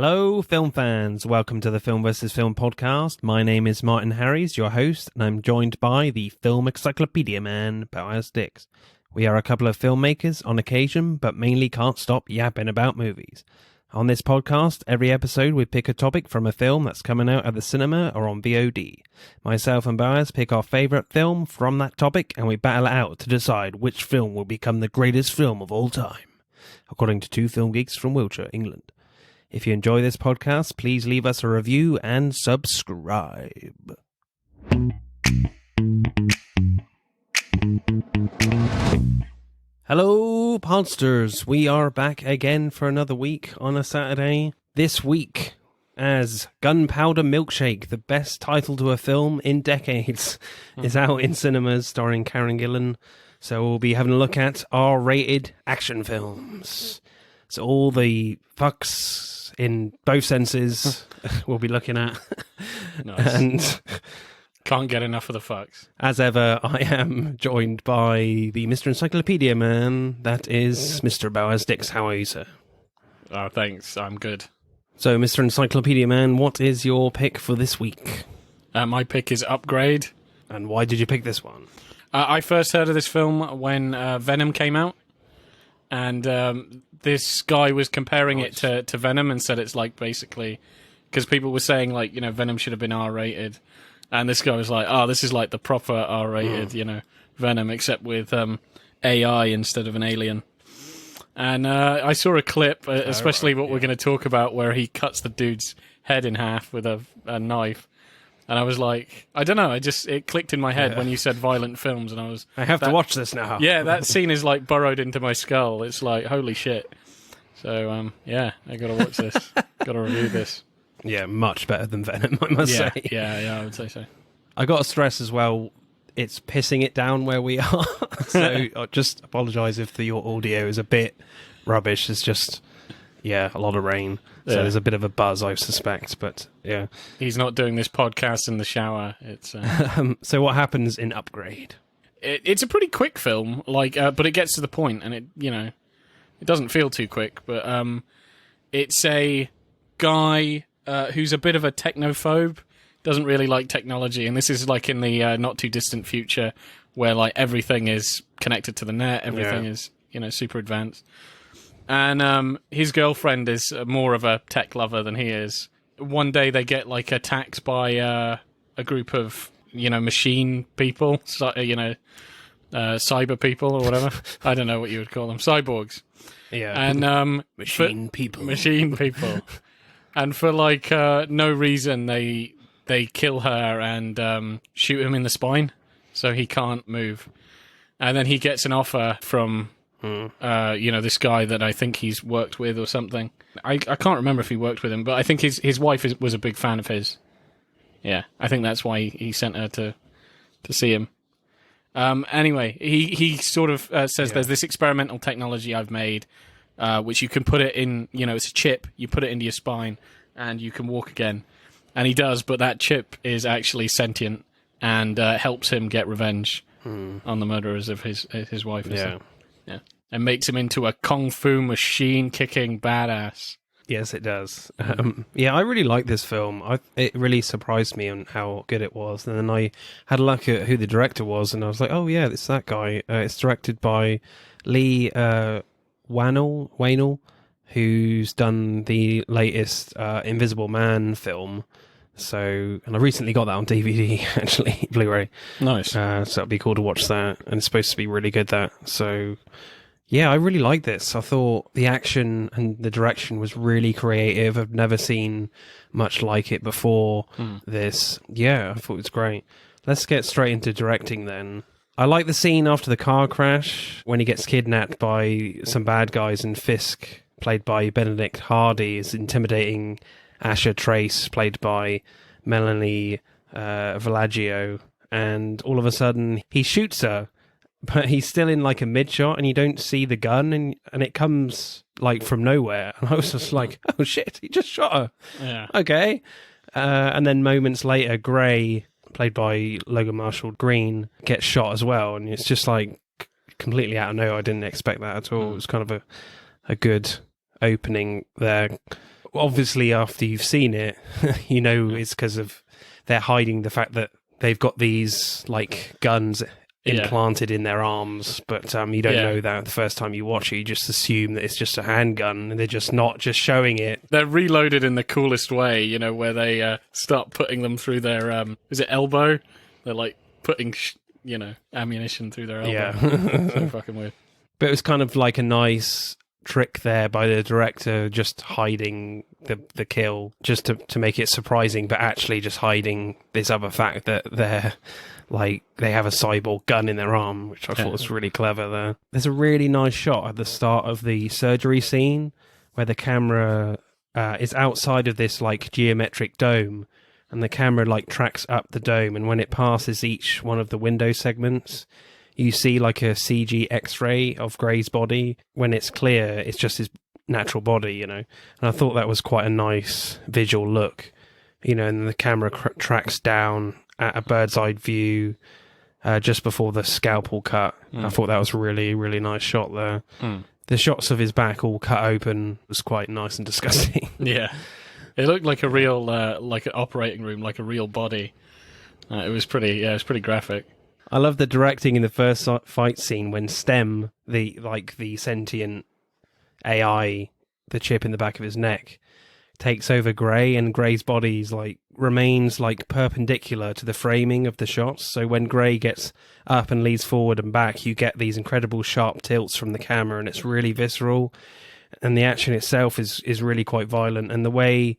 Hello, film fans. Welcome to the Film vs. Film podcast. My name is Martin Harries, your host, and I'm joined by the film encyclopedia man, Boaz Dix. We are a couple of filmmakers on occasion, but mainly can't stop yapping about movies. On this podcast, every episode we pick a topic from a film that's coming out at the cinema or on VOD. Myself and Boaz pick our favourite film from that topic, and we battle it out to decide which film will become the greatest film of all time, according to two film geeks from Wiltshire, England. If you enjoy this podcast, please leave us a review and subscribe. Hello, Podsters. We are back again for another week on a Saturday. This week, as Gunpowder Milkshake, the best title to a film in decades, is out in cinemas starring Karen Gillan. So we'll be having a look at R-rated action films. So all the fucks in both senses we'll be looking at. Nice. And can't get enough of the fucks. As ever, I am joined by the Mr. Encyclopedia man. That is Mr. Boaz Dix. How are you, sir? Oh, thanks. I'm good. So, Mr. Encyclopedia man, what is your pick for this week? My pick is Upgrade. And why did you pick this one? I first heard of this film when Venom came out. And this guy was comparing it to Venom and said it's like basically... Because people were saying, like, you know, Venom should have been R-rated. And this guy was like, oh, this is like the proper R-rated, you know, Venom, except with AI instead of an alien. And I saw a clip, especially what we're going to talk about, where he cuts the dude's head in half with a knife. And I was like, I don't know, it clicked in my head when you said violent films, and I have to watch this now. Yeah, that scene is like burrowed into my skull. It's like, holy shit. So, yeah, I got to watch this. Got to review this. Yeah, much better than Venom, I must say. Yeah, I would say so. I got to stress as well, it's pissing it down where we are. So I just apologise if your audio is a bit rubbish. It's just, a lot of rain. So there's a bit of a buzz, I suspect. But yeah. He's not doing this podcast in the shower. It's So what happens in Upgrade? It's a pretty quick film, but it gets to the point, and it doesn't feel too quick. But it's a guy who's a bit of a technophobe, doesn't really like technology, and this is like in the not too distant future where like everything is connected to the net, everything is super advanced, and his girlfriend is more of a tech lover than he is. One day they get like attacked by a group of machine people, cyber people or whatever. I don't know what you would call them, cyborgs. Yeah, and machine people. And for like no reason, they kill her and shoot him in the spine, so he can't move. And then he gets an offer from this guy that I think he's worked with or something. I can't remember if he worked with him, but I think his wife was a big fan of his. Yeah, I think that's why he sent her to see him. Anyway, he sort of says there's this experimental technology I've made. Which you can put it in, it's a chip, you put it into your spine, and you can walk again. And he does, but that chip is actually sentient and helps him get revenge on the murderers of his wife. Yeah. And makes him into a kung fu machine-kicking badass. Yes, it does. I really like this film. It really surprised me on how good it was. And then I had a look at who the director was, and I was like, oh yeah, it's that guy. It's directed by Lee... Whannell, who's done the latest Invisible Man film. So, and I recently got that on DVD, actually, Blu-ray. Nice. So it'd be cool to watch that, and it's supposed to be really good, that. So, yeah, I really like this. I thought the action and the direction was really creative. I've never seen much like it before this. Yeah, I thought it was great. Let's get straight into directing then. I like the scene after the car crash when he gets kidnapped by some bad guys and Fisk, played by Benedict Hardy, is intimidating Asher Trace, played by Melanie Villaggio, and all of a sudden he shoots her, but he's still in like a mid-shot and you don't see the gun and it comes like from nowhere. And I was just like, oh shit, he just shot her. Yeah. Okay. And then moments later, Gray, played by Logan Marshall Green, gets shot as well, and it's just like completely out of nowhere. I didn't expect that at all. It was kind of a good opening there. obviously after you've seen it, you know it's because of they're hiding the fact that they've got these like guns implanted in their arms, but you don't know that the first time you watch it. You just assume that it's just a handgun, and they're just not just showing it. They're reloaded in the coolest way, you know, where they start putting them through their is it elbow? They're like putting ammunition through their elbow. Yeah. So fucking weird. But it was kind of like a nice trick there by the director, just hiding the kill, just to make it surprising, but actually just hiding this other fact that they're like they have a cyborg gun in their arm, which I thought was really clever there. There's a really nice shot at the start of the surgery scene where the camera is outside of this like geometric dome, and the camera like tracks up the dome, and when it passes each one of the window segments, you see like a CG X-ray of Gray's body. When it's clear, it's just his natural body, you know. And I thought that was quite a nice visual look, you know. And the camera tracks down at a bird's eye view just before the scalpel cut. I thought that was really, really nice shot there. The shots of his back all cut open was quite nice and disgusting. Yeah, it looked like a real, like an operating room, like a real body. It was pretty graphic. I love the directing in the first fight scene when Stem, the sentient AI, the chip in the back of his neck, takes over Gray, and Gray's body remains perpendicular to the framing of the shots. So when Gray gets up and leads forward and back, you get these incredible sharp tilts from the camera, and it's really visceral. And the action itself is really quite violent. And the way,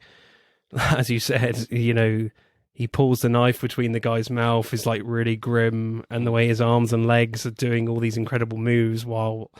as you said, you know, he pulls the knife between the guy's mouth is like really grim, and the way his arms and legs are doing all these incredible moves while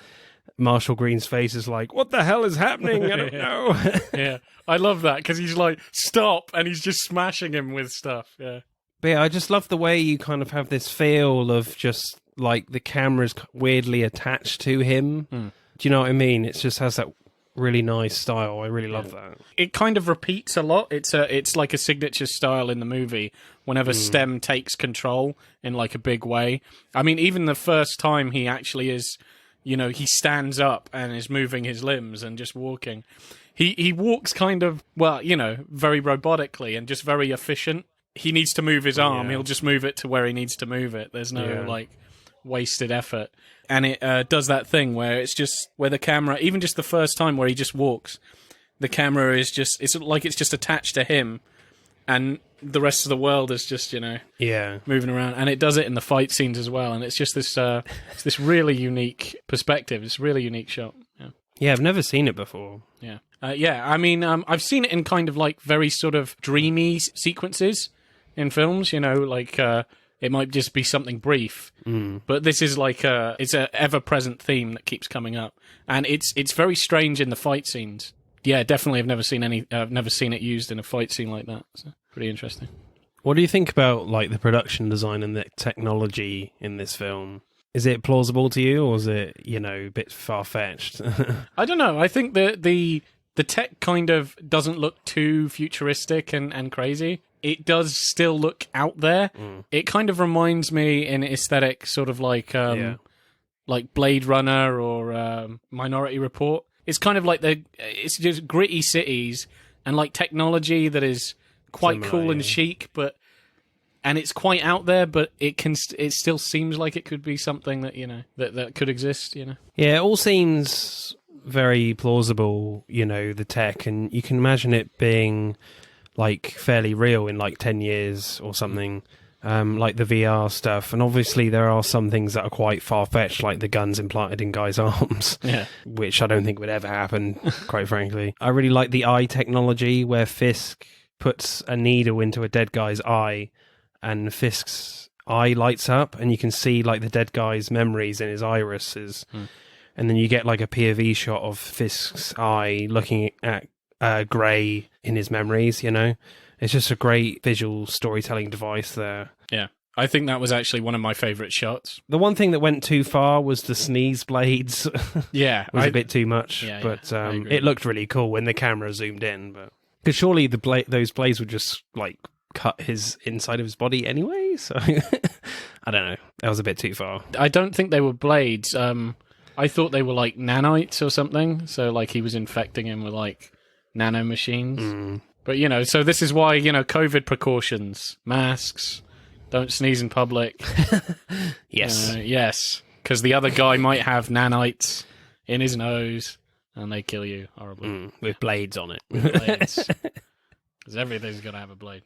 Marshall Green's face is like, what the hell is happening? I don't know. Yeah, I love that because he's like, stop, and he's just smashing him with stuff. Yeah. But yeah, I just love the way you kind of have this feel of just like the camera's weirdly attached to him. Do you know what I mean? It just has that really nice style. I really love that. It kind of repeats a lot. It's like a signature style in the movie whenever Stem takes control in like a big way. I mean, even the first time he actually is, you know, he stands up and is moving his limbs and just walking. He walks kind of, well, you know, very robotically and just very efficient. He needs to move his arm. He'll just move it to where he needs to move it. There's no like wasted effort. And it does that thing where it's just where the camera, even just the first time where he just walks, the camera is just, it's like it's just attached to him, and the rest of the world is just, you know, moving around. And it does it in the fight scenes as well. And it's just this it's this really unique perspective. It's a really unique shot. Yeah, I've never seen it before. Yeah. I mean, I've seen it in kind of like very sort of dreamy sequences in films, you know, like it might just be something brief, but this is like it's a ever-present theme that keeps coming up, and it's very strange in the fight scenes. Yeah, definitely. I've never seen it used in a fight scene like that. So pretty interesting. What do you think about like the production design and the technology in this film? Is it plausible to you, or is it, you know, a bit far-fetched? I don't know. I think the tech kind of doesn't look too futuristic and crazy. It does still look out there. It kind of reminds me in aesthetic sort of like Blade Runner or Minority Report. It's kind of like it's just gritty cities and like technology that is quite cool and chic, and it's quite out there, but it still seems like it could be something that, you know, that could exist, you know. Yeah, it all seems very plausible, you know, the tech, and you can imagine it being like fairly real in like 10 years or something, like the VR stuff. And obviously there are some things that are quite far-fetched, like the guns implanted in guys' arms, which I don't think would ever happen, quite frankly. I really like the eye technology where Fisk puts a needle into a dead guy's eye, and Fisk's eye lights up, and you can see like the dead guy's memories in his irises. And then you get like a POV shot of Fisk's eye looking at Gray in his memories, you know. It's just a great visual storytelling device there. Yeah, I think that was actually one of my favourite shots. The one thing that went too far was the sneeze blades. Yeah. was a bit too much, but it looked really cool when the camera zoomed in. But because surely those blades would just like cut his inside of his body anyway, so I don't know. That was a bit too far. I don't think they were blades. I thought they were like nanites or something. So like he was infecting him with like nanomachines. Mm. But, you know, so this is why, you know, COVID precautions, masks, don't sneeze in public. Yes. Yes, because the other guy might have nanites in his nose, and they kill you horribly. With blades on it. Blades. Because everything's got to have a blade.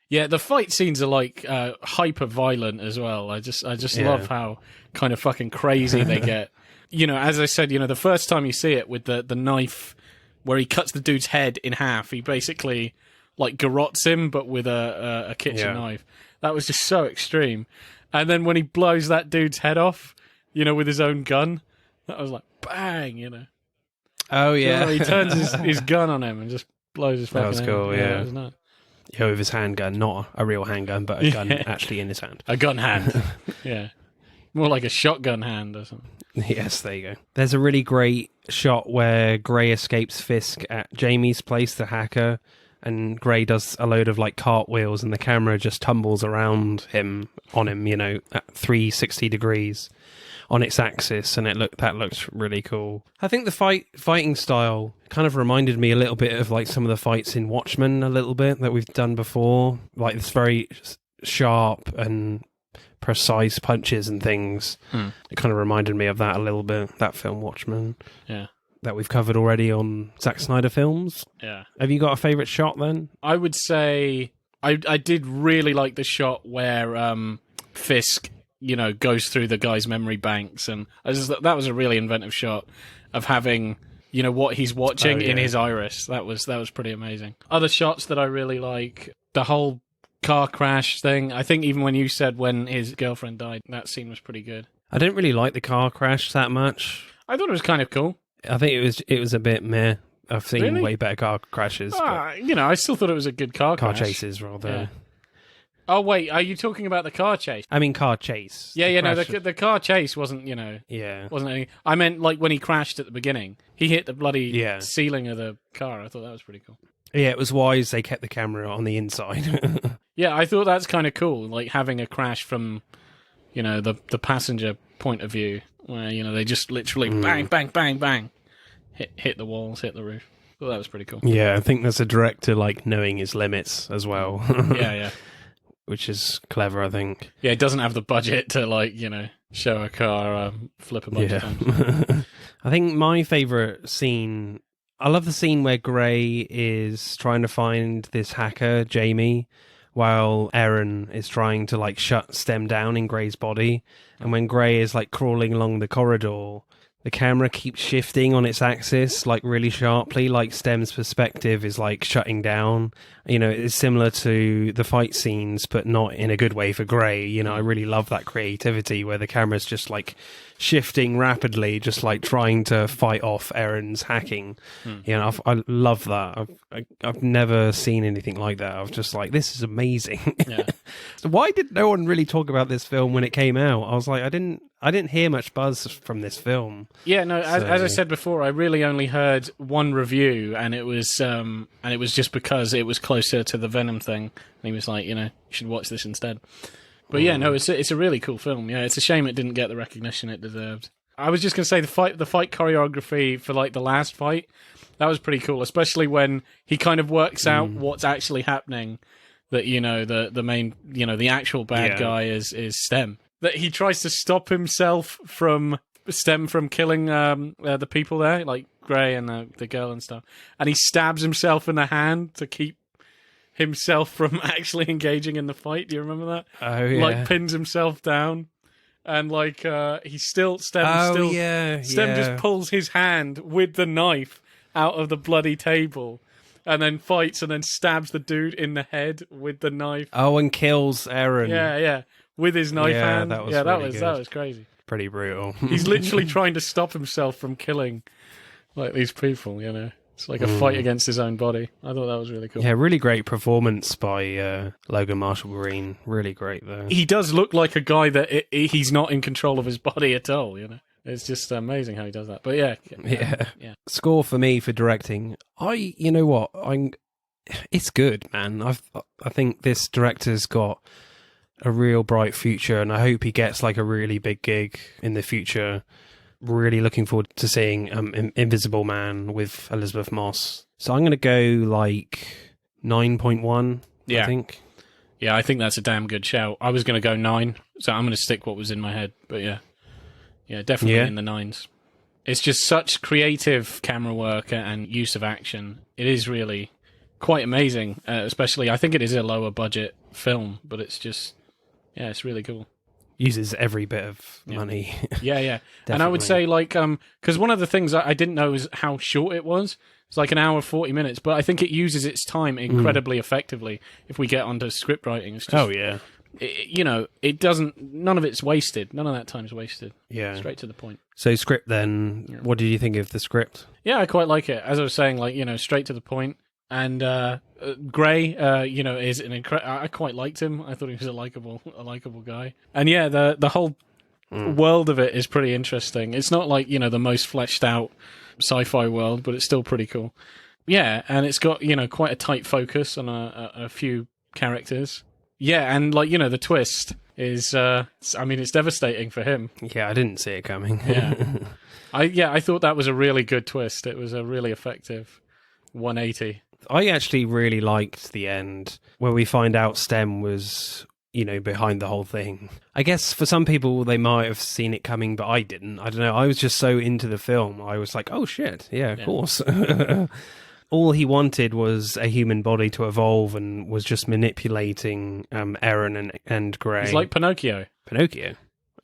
Yeah, the fight scenes are like hyper violent as well. I just love how kind of fucking crazy they get. You know, as I said, you know, the first time you see it with the knife where he cuts the dude's head in half, he basically like garrots him, but with a kitchen knife. That was just so extreme. And then when he blows that dude's head off, you know, with his own gun, that was like bang, you know. Oh yeah. So he turns his gun on him and just blows his fucking That was head. cool. Yeah. It was nuts. Yeah, with his handgun, not a real handgun, but a gun actually in his hand. A gun hand. Yeah. More like a shotgun hand or something. Yes, there you go. There's a really great shot where Gray escapes Fisk at Jamie's place, the hacker, and Gray does a load of like cartwheels and the camera just tumbles around him, on him, you know, at 360 degrees on its axis, and that looked really cool. I think the fighting style kind of reminded me a little bit of like some of the fights in Watchmen a little bit that we've done before, like this very sharp and precise punches and things. It kind of reminded me of that a little bit, that film Watchmen. Yeah. That we've covered already on Zack Snyder films. Yeah. Have you got a favourite shot then? I would say I did really like the shot where Fisk, you know, goes through the guy's memory banks, and that was a really inventive shot of having, you know, what he's watching in his iris. That was pretty amazing. Other shots that I really like, the whole car crash thing. I think even when you said when his girlfriend died, that scene was pretty good. I didn't really like the car crash that much. I thought it was kind of cool. I think it was a bit meh. I've seen way better car crashes. You know, I still thought it was a good car crash. Chases, rather. Yeah. Oh, wait, are you talking about the car chase? I mean, car chase. Yeah, no, the car chase wasn't, you know... Yeah. Wasn't any... I meant, like, when he crashed at the beginning. He hit the bloody ceiling of the car. I thought that was pretty cool. Yeah, it was wise they kept the camera on the inside. Yeah, I thought that's kind of cool, like, having a crash from, you know, the passenger point of view, where, you know, they just literally bang, bang, bang, bang, hit the walls, hit the roof. Well, that was pretty cool. Yeah, I think that's a director, like, knowing his limits as well. Yeah. Which is clever, I think. Yeah, it doesn't have the budget to, like, you know, show a car flip a bunch of times. I think my favourite scene... I love the scene where Gray is trying to find this hacker, Jamie, while Aaron is trying to, like, shut Stem down in Gray's body. And when Gray is, like, crawling along the corridor, the camera keeps shifting on its axis, like, really sharply, like Stem's perspective is, like, shutting down. You know, it's similar to the fight scenes, but not in a good way for Gray. You know, I really love that creativity where the camera's just, like, shifting rapidly, just, like, trying to fight off Aaron's hacking. You know, I love that. I've never seen anything like that. I was just like, this is amazing. Yeah. So why did no one really talk about this film when it came out? I was like, I didn't hear much buzz from this film. Yeah, no. As I said before, I really only heard one review, and it was just because it was closer to the Venom thing. And he was like, you know, you should watch this instead. But yeah, no, it's a really cool film. Yeah, it's a shame it didn't get the recognition it deserved. I was just gonna say the fight choreography for like the last fight, that was pretty cool, especially when he kind of works out what's actually happening. That, you know, the main, you know, the actual bad guy is Stem. That he tries to stop himself from Stem from killing the people there, like Gray and the girl and stuff, and he stabs himself in the hand to keep himself from actually engaging in the fight. Do you remember that? Oh yeah. Like pins himself down, and like Stem just pulls his hand with the knife out of the bloody table, and then fights and then stabs the dude in the head with the knife. Oh, and kills Aaron. Yeah, with his knife hand. That was that was crazy. Pretty brutal. He's literally trying to stop himself from killing like these people. You know. It's like a fight against his own body. I thought that was really cool. Yeah, really great performance by Logan Marshall Green. Really great there. He does look like a guy that he's not in control of his body at all, you know. It's just amazing how he does that. But yeah. Score for me for directing. You know what? It's good, man. I think this director's got a real bright future, and I hope he gets like a really big gig in the future. Really looking forward to seeing Invisible Man with Elizabeth Moss. So I'm going to go like 9.1, Yeah. I think. Yeah, I think that's a damn good shout. I was going to go 9, so I'm going to stick what was in my head. But yeah, definitely in the 9s. It's just such creative camera work and use of action. It is really quite amazing, especially I think it is a lower budget film, but it's just, it's really cool. Uses every bit of money. Yeah. And I would say, like, because one of the things I didn't know is how short it was. It's like an hour, 40 minutes, but I think it uses its time incredibly effectively if we get onto script writing. It's just, it doesn't, none of it's wasted. None of that time's wasted. Yeah. Straight to the point. So script then, what did you think of the script? Yeah, I quite like it. As I was saying, like, straight to the point. And Gray, is an I quite liked him. I thought he was a likable guy. And yeah, the whole world of it is pretty interesting. It's not like, the most fleshed out sci-fi world, but it's still pretty cool. Yeah, and it's got, quite a tight focus on a few characters. Yeah, and like, the twist is, it's devastating for him. Yeah, I didn't see it coming. Yeah. I thought that was a really good twist. It was a really effective 180. I actually really liked the end where we find out Stem was, behind the whole thing. I guess for some people, they might have seen it coming, but I didn't. I don't know. I was just so into the film. I was like, oh shit. Yeah, of course. All he wanted was a human body to evolve and was just manipulating Eren and Gray. He's like Pinocchio. Pinocchio?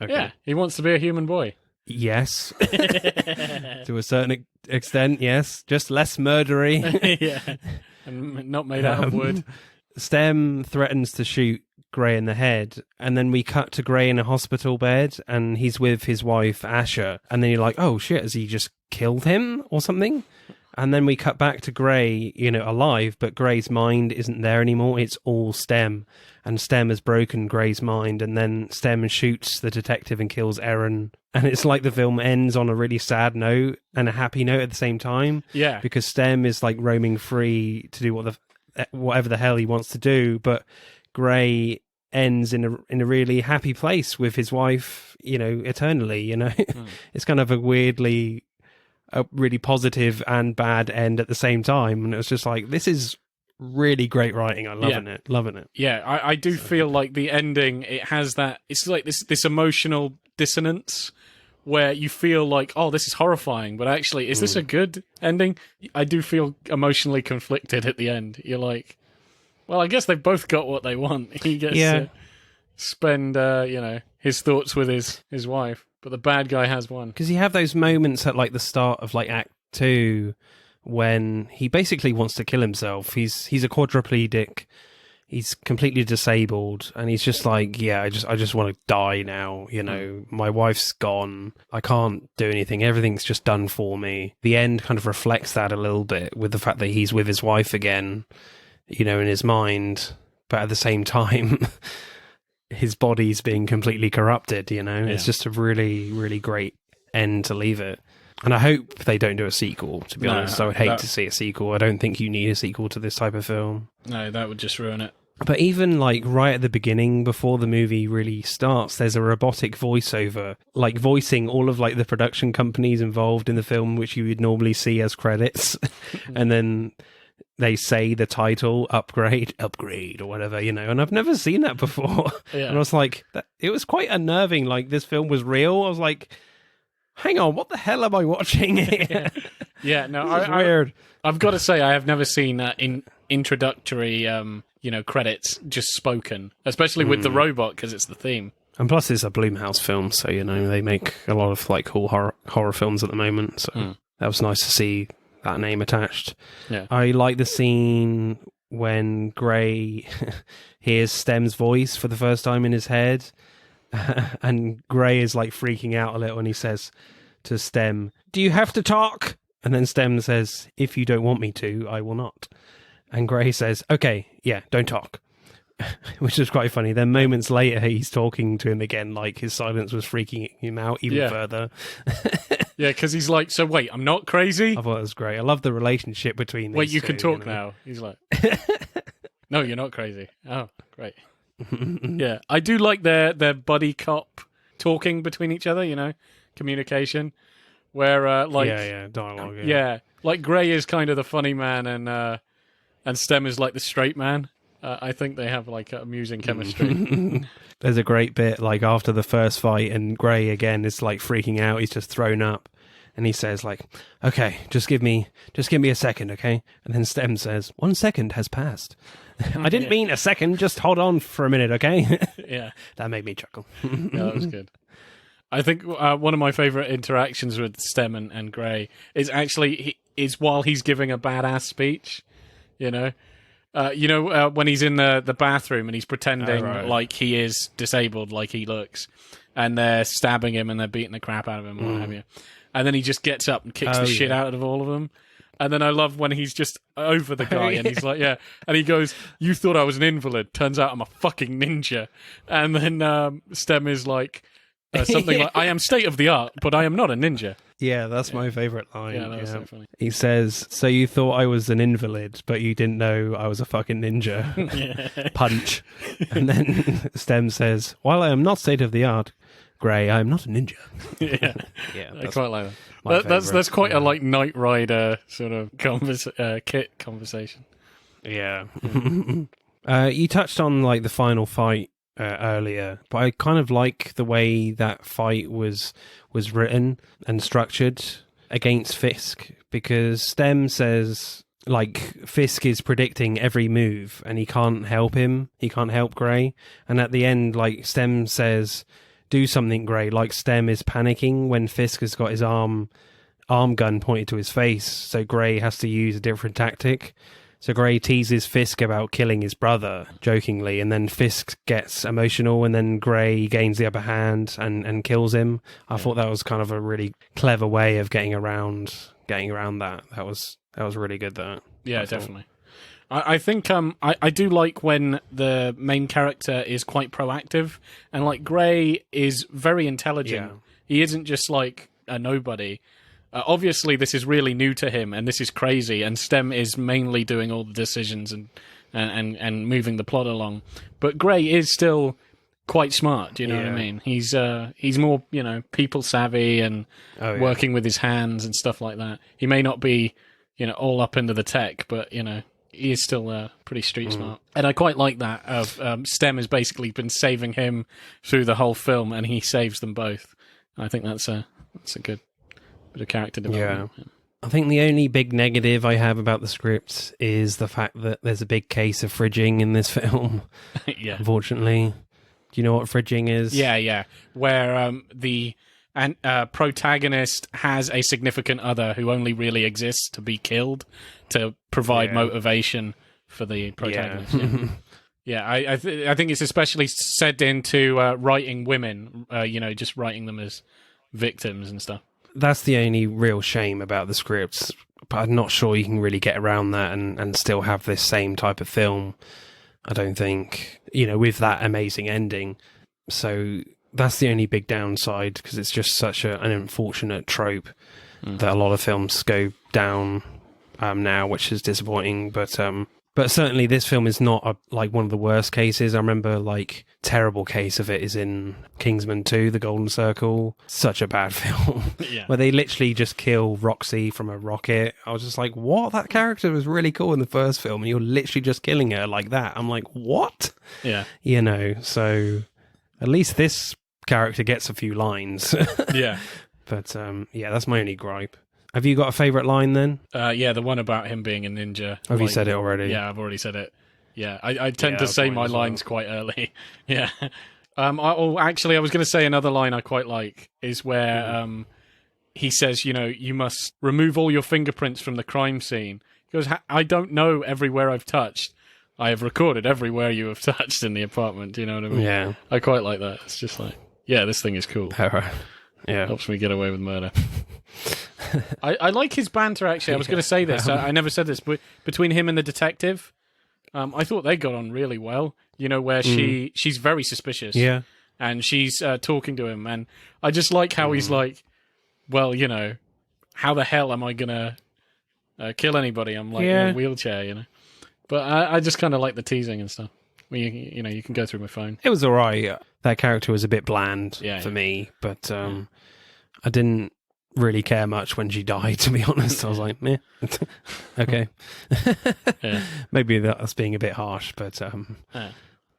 Okay. Yeah, he wants to be a human boy. Yes. To a certain extent, yes. Just less murdery. Yeah. And not made out of wood. Stem threatens to shoot Gray in the head, and then we cut to Gray in a hospital bed, and he's with his wife, Asha. And then you're like, oh shit, has he just killed him or something? And then we cut back to Gray, alive, but Gray's mind isn't there anymore. It's all Stem. And Stem has broken Gray's mind, and then Stem shoots the detective and kills Eren. And it's like the film ends on a really sad note and a happy note at the same time. Yeah. Because Stem is like roaming free to do whatever the hell he wants to do, but Gray ends in a really happy place with his wife, eternally, It's kind of a really positive and bad end at the same time. And it was just like, this is really great writing. I'm loving it. Yeah, I do feel like the ending, it has that, it's like this emotional dissonance where you feel like, oh, this is horrifying, but actually, is this a good ending? I do feel emotionally conflicted at the end. You're like, well, I guess they've both got what they want. He gets to spend, his thoughts with his wife. But the bad guy has one. Because you have those moments at like the start of like Act 2 when he basically wants to kill himself. He's a quadriplegic. He's completely disabled, and he's just like, I just want to die now. My wife's gone. I can't do anything. Everything's just done for me. The end kind of reflects that a little bit with the fact that he's with his wife again, in his mind, but at the same time, his body's being completely corrupted, It's just a really, really great end to leave it. And I hope they don't do a sequel, to be honest. I would hate to see a sequel. I don't think you need a sequel to this type of film. No, that would just ruin it. But even like right at the beginning, before the movie really starts, there's a robotic voiceover, like voicing all of like the production companies involved in the film, which you would normally see as credits. And then they say the title, upgrade, or whatever, and I've never seen that before. Yeah. And I was like, it was quite unnerving. Like, this film was real. I was like, hang on, what the hell am I watching here? Yeah, no, it's weird. I've got to say, I have never seen introductory, credits just spoken, especially with the robot, because it's the theme. And plus, it's a Blumhouse film, so, they make a lot of, like, cool horror films at the moment, so that was nice to see that name attached. Yeah. I like the scene when Gray hears Stem's voice for the first time in his head, and Gray is like freaking out a little, and he says to Stem, "Do you have to talk?" And then Stem says, "If you don't want me to, I will not." And Gray says, "Okay, yeah, don't talk." Which is quite funny. Then moments later, he's talking to him again, like his silence was freaking him out even further. Yeah, because he's like, so wait, I'm not crazy? I thought it was great. I love the relationship between these Wait, you two, can talk now. He's like, no, you're not crazy. Oh, great. Yeah, I do like their buddy cop talking between each other, communication, where dialogue. like Gray is kind of the funny man, and Stem is like the straight man. I think they have like amusing chemistry. There's a great bit like after the first fight, and Gray again is like freaking out. He's just thrown up, and he says like, "Okay, just give me a second, okay?" And then Stem says, "1 second has passed." I didn't mean a second. Just hold on for a minute, okay? Yeah, that made me chuckle. Yeah, that was good. I think one of my favorite interactions with Stem and Gray is actually is while he's giving a badass speech. When he's in the bathroom and he's pretending like he is disabled, like he looks, and they're stabbing him and they're beating the crap out of him, or what have you. And then he just gets up and kicks the shit out of all of them. And then I love when he's just over the guy and he's like, yeah. And he goes, "You thought I was an invalid. Turns out I'm a fucking ninja." And then Stem is like, something like, "I am state of the art, but I am not a ninja." Yeah, that's my favourite line. Yeah, that was so funny. He says, "So you thought I was an invalid, but you didn't know I was a fucking ninja." Punch. And then Stem says, "While I am not state of the art, Gray, I am not a ninja." Yeah, I quite like that. That's quite a like Knight Rider sort of kit conversation. Yeah. You touched on like the final fight earlier, but I kind of like the way that fight was written and structured against Fisk, because Stem says like Fisk is predicting every move and he can't help Gray, and at the end like Stem says, "Do something, Gray," like Stem is panicking when Fisk has got his arm gun pointed to his face, so Gray has to use a different tactic. So Gray teases Fisk about killing his brother, jokingly, and then Fisk gets emotional, and then Gray gains the upper hand and kills him. I thought that was kind of a really clever way of getting around that. That was really good, that. Yeah, definitely. I think I do like when the main character is quite proactive, and like Gray is very intelligent. Yeah. He isn't just like a nobody. Obviously, this is really new to him, and this is crazy. And Stem is mainly doing all the decisions and moving the plot along. But Gray is still quite smart. Do you know what I mean? He's more people savvy and working with his hands and stuff like that. He may not be all up into the tech, but he is still pretty street smart. And I quite like that. Stem has basically been saving him through the whole film, and he saves them both. I think that's a good bit of character development. Yeah. I think the only big negative I have about the script is the fact that there's a big case of fridging in this film. Yeah. Unfortunately. Do you know what fridging is? Yeah. Where the protagonist has a significant other who only really exists to be killed to provide motivation for the protagonist. Yeah. I think it's especially set into writing women, just writing them as victims and stuff. That's the only real shame about the scripts, but I'm not sure you can really get around that and still have this same type of film, I don't think, with that amazing ending. So that's the only big downside, because it's just such an unfortunate trope that a lot of films go down now, which is disappointing. But certainly this film is not one of the worst cases. I remember terrible case of it is in Kingsman 2, The Golden Circle. Such a bad film. Yeah. Where they literally just kill Roxy from a rocket. I was just like, what? That character was really cool in the first film, and you're literally just killing her like that. I'm like, what? Yeah. So at least this character gets a few lines. Yeah. But that's my only gripe. Have you got a favourite line then? The one about him being a ninja. Have you said it already? Yeah, I've already said it. Yeah, I tend to say my lines quite early. Yeah. I was going to say another line I quite like is where he says, you must remove all your fingerprints from the crime scene. He goes, "I don't know everywhere I've touched. I have recorded everywhere you have touched in the apartment." Do you know what I mean? Yeah. I quite like that. It's just like, yeah, this thing is cool. Yeah. Helps me get away with murder. I like his banter, actually. I was going to say this. I never said this, but between him and the detective, I thought they got on really well. Where she's very suspicious. Yeah. And she's talking to him. And I just like how he's like, well, how the hell am I going to kill anybody? I'm in a wheelchair, But I just kind of like the teasing and stuff. You can go through my phone. It was all right. That character was a bit bland for me, but I didn't really care much when she died, to be honest. I was like, meh. Okay. Yeah. Maybe that's being a bit harsh, but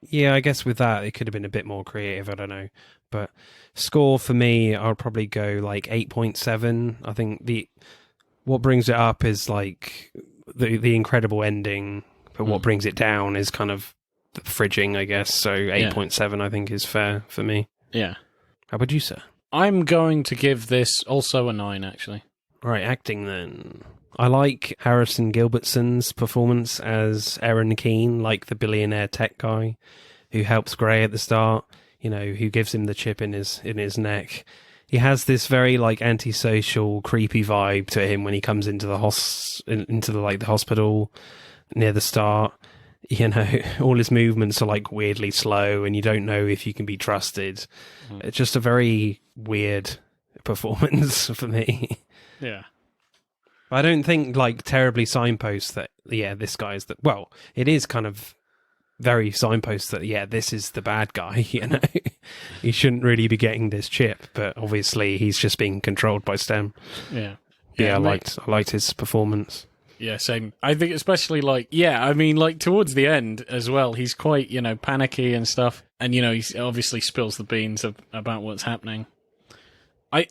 yeah, I guess with that, it could have been a bit more creative. I don't know. But score for me, I'll probably go like 8.7. I think what brings it up is like the incredible ending, but what brings it down is kind of the fridging, I guess. So 8.7, I think, is fair for me. Yeah. How about you, sir? I'm going to give this also a 9, actually. Right, acting then. I like Harrison Gilbertson's performance as Aaron Keane, like the billionaire tech guy who helps Gray at the start, who gives him the chip in his neck. He has this very like antisocial, creepy vibe to him when he comes into the the hospital near the start. All his movements are like weirdly slow, and you don't know if you can be trusted. It's just a very weird performance for me. Yeah. I don't think like terribly signpost that this guy's it is kind of very signpost that this is the bad guy. He shouldn't really be getting this chip, but obviously he's just being controlled by STEM. Yeah. I liked his performance. Yeah, same. I think especially towards the end as well, he's quite, panicky and stuff. And, he obviously spills the beans about what's happening. I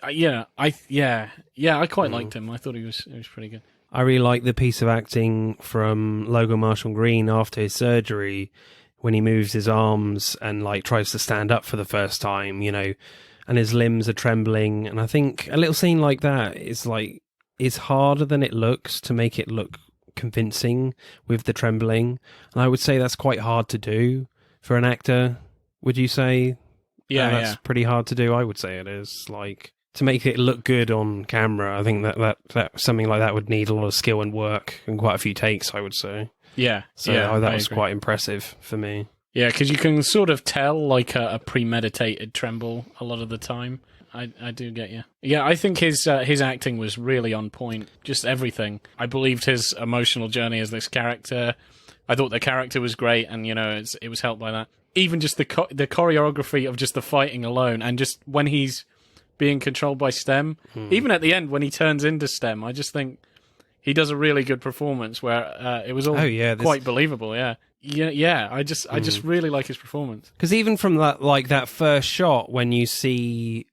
quite liked him. I thought he was pretty good. I really like the piece of acting from Logan Marshall Green after his surgery when he moves his arms and like tries to stand up for the first time, and his limbs are trembling. And I think a little scene like that is like, it's harder than it looks to make it look convincing with the trembling. And I would say that's quite hard to do for an actor. Would you say? Yeah, that's pretty hard to do. I would say it is. Like, to make it look good on camera, I think that something like that would need a lot of skill and work and quite a few takes, I would say. Yeah. So that was quite impressive for me. Yeah, because you can sort of tell like a premeditated tremble a lot of the time. I do get you. Yeah, I think his acting was really on point. Just everything. I believed his emotional journey as this character. I thought the character was great, and it was helped by that. Even just the choreography of just the fighting alone, and just when he's being controlled by STEM. Even at the end when he turns into STEM, I just think he does a really good performance where it was all quite believable. Yeah. I just really like his performance. Because even from that first shot, when you see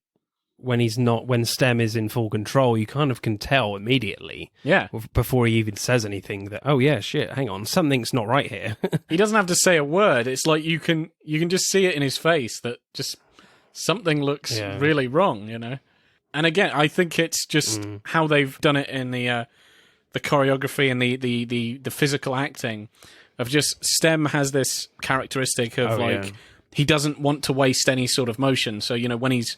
when STEM is in full control, you kind of can tell immediately. Yeah. Before he even says anything that, oh yeah, shit, hang on, something's not right here. He doesn't have to say a word. It's like you can just see it in his face that just something looks really wrong, And again, I think it's just how they've done it in the choreography and the physical acting of just STEM has this characteristic of he doesn't want to waste any sort of motion. So, when he's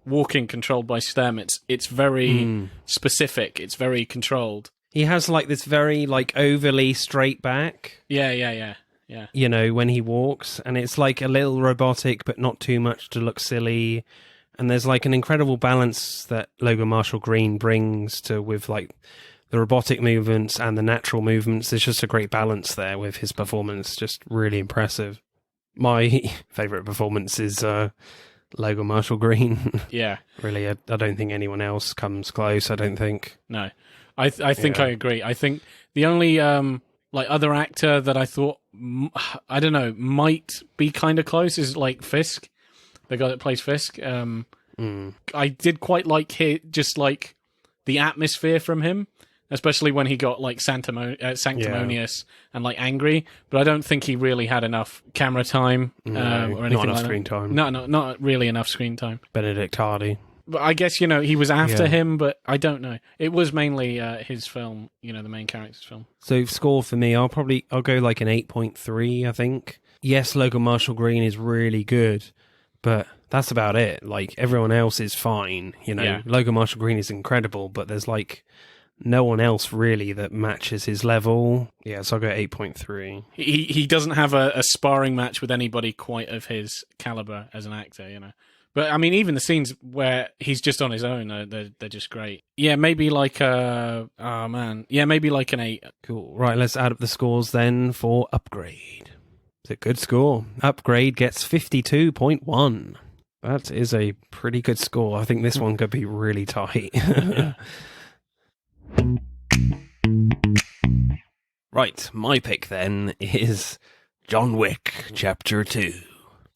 walking controlled by STEM, it's very specific. It's very controlled. He has like this very like overly straight back. Yeah. When he walks, and it's like a little robotic, but not too much to look silly. And there's like an incredible balance that Logan Marshall Green brings with like the robotic movements and the natural movements. There's just a great balance there with his performance. Just really impressive. My favorite performance is Logan Marshall Green. Yeah. Really, I don't think anyone else comes close, I don't think. No. I think I agree. I think the only other actor that I thought, I don't know, might be kind of close is like Fisk, the guy that plays Fisk. I did quite like just like the atmosphere from him, especially when he got like sanctimonious and like angry. But I don't think he really had enough camera time or anything not enough like screen time. No, not really enough screen time. Benedict Hardy. But I guess, he was after him, but I don't know. It was mainly his film, the main character's film. So score for me, I'll go like an 8.3, I think. Yes, Logan Marshall Green is really good, but that's about it. Like, everyone else is fine, Yeah. Logan Marshall Green is incredible, but there's like no one else really that matches his level. Yeah, so I'll go 8.3. He doesn't have a sparring match with anybody quite of his caliber as an actor, But, I mean, even the scenes where he's just on his own, they're just great. Yeah, maybe like maybe like an 8. Cool. Right, let's add up the scores then for Upgrade. It's a good score. Upgrade gets 52.1. That is a pretty good score. I think this one could be really tight. Right, my pick then is John Wick Chapter 2.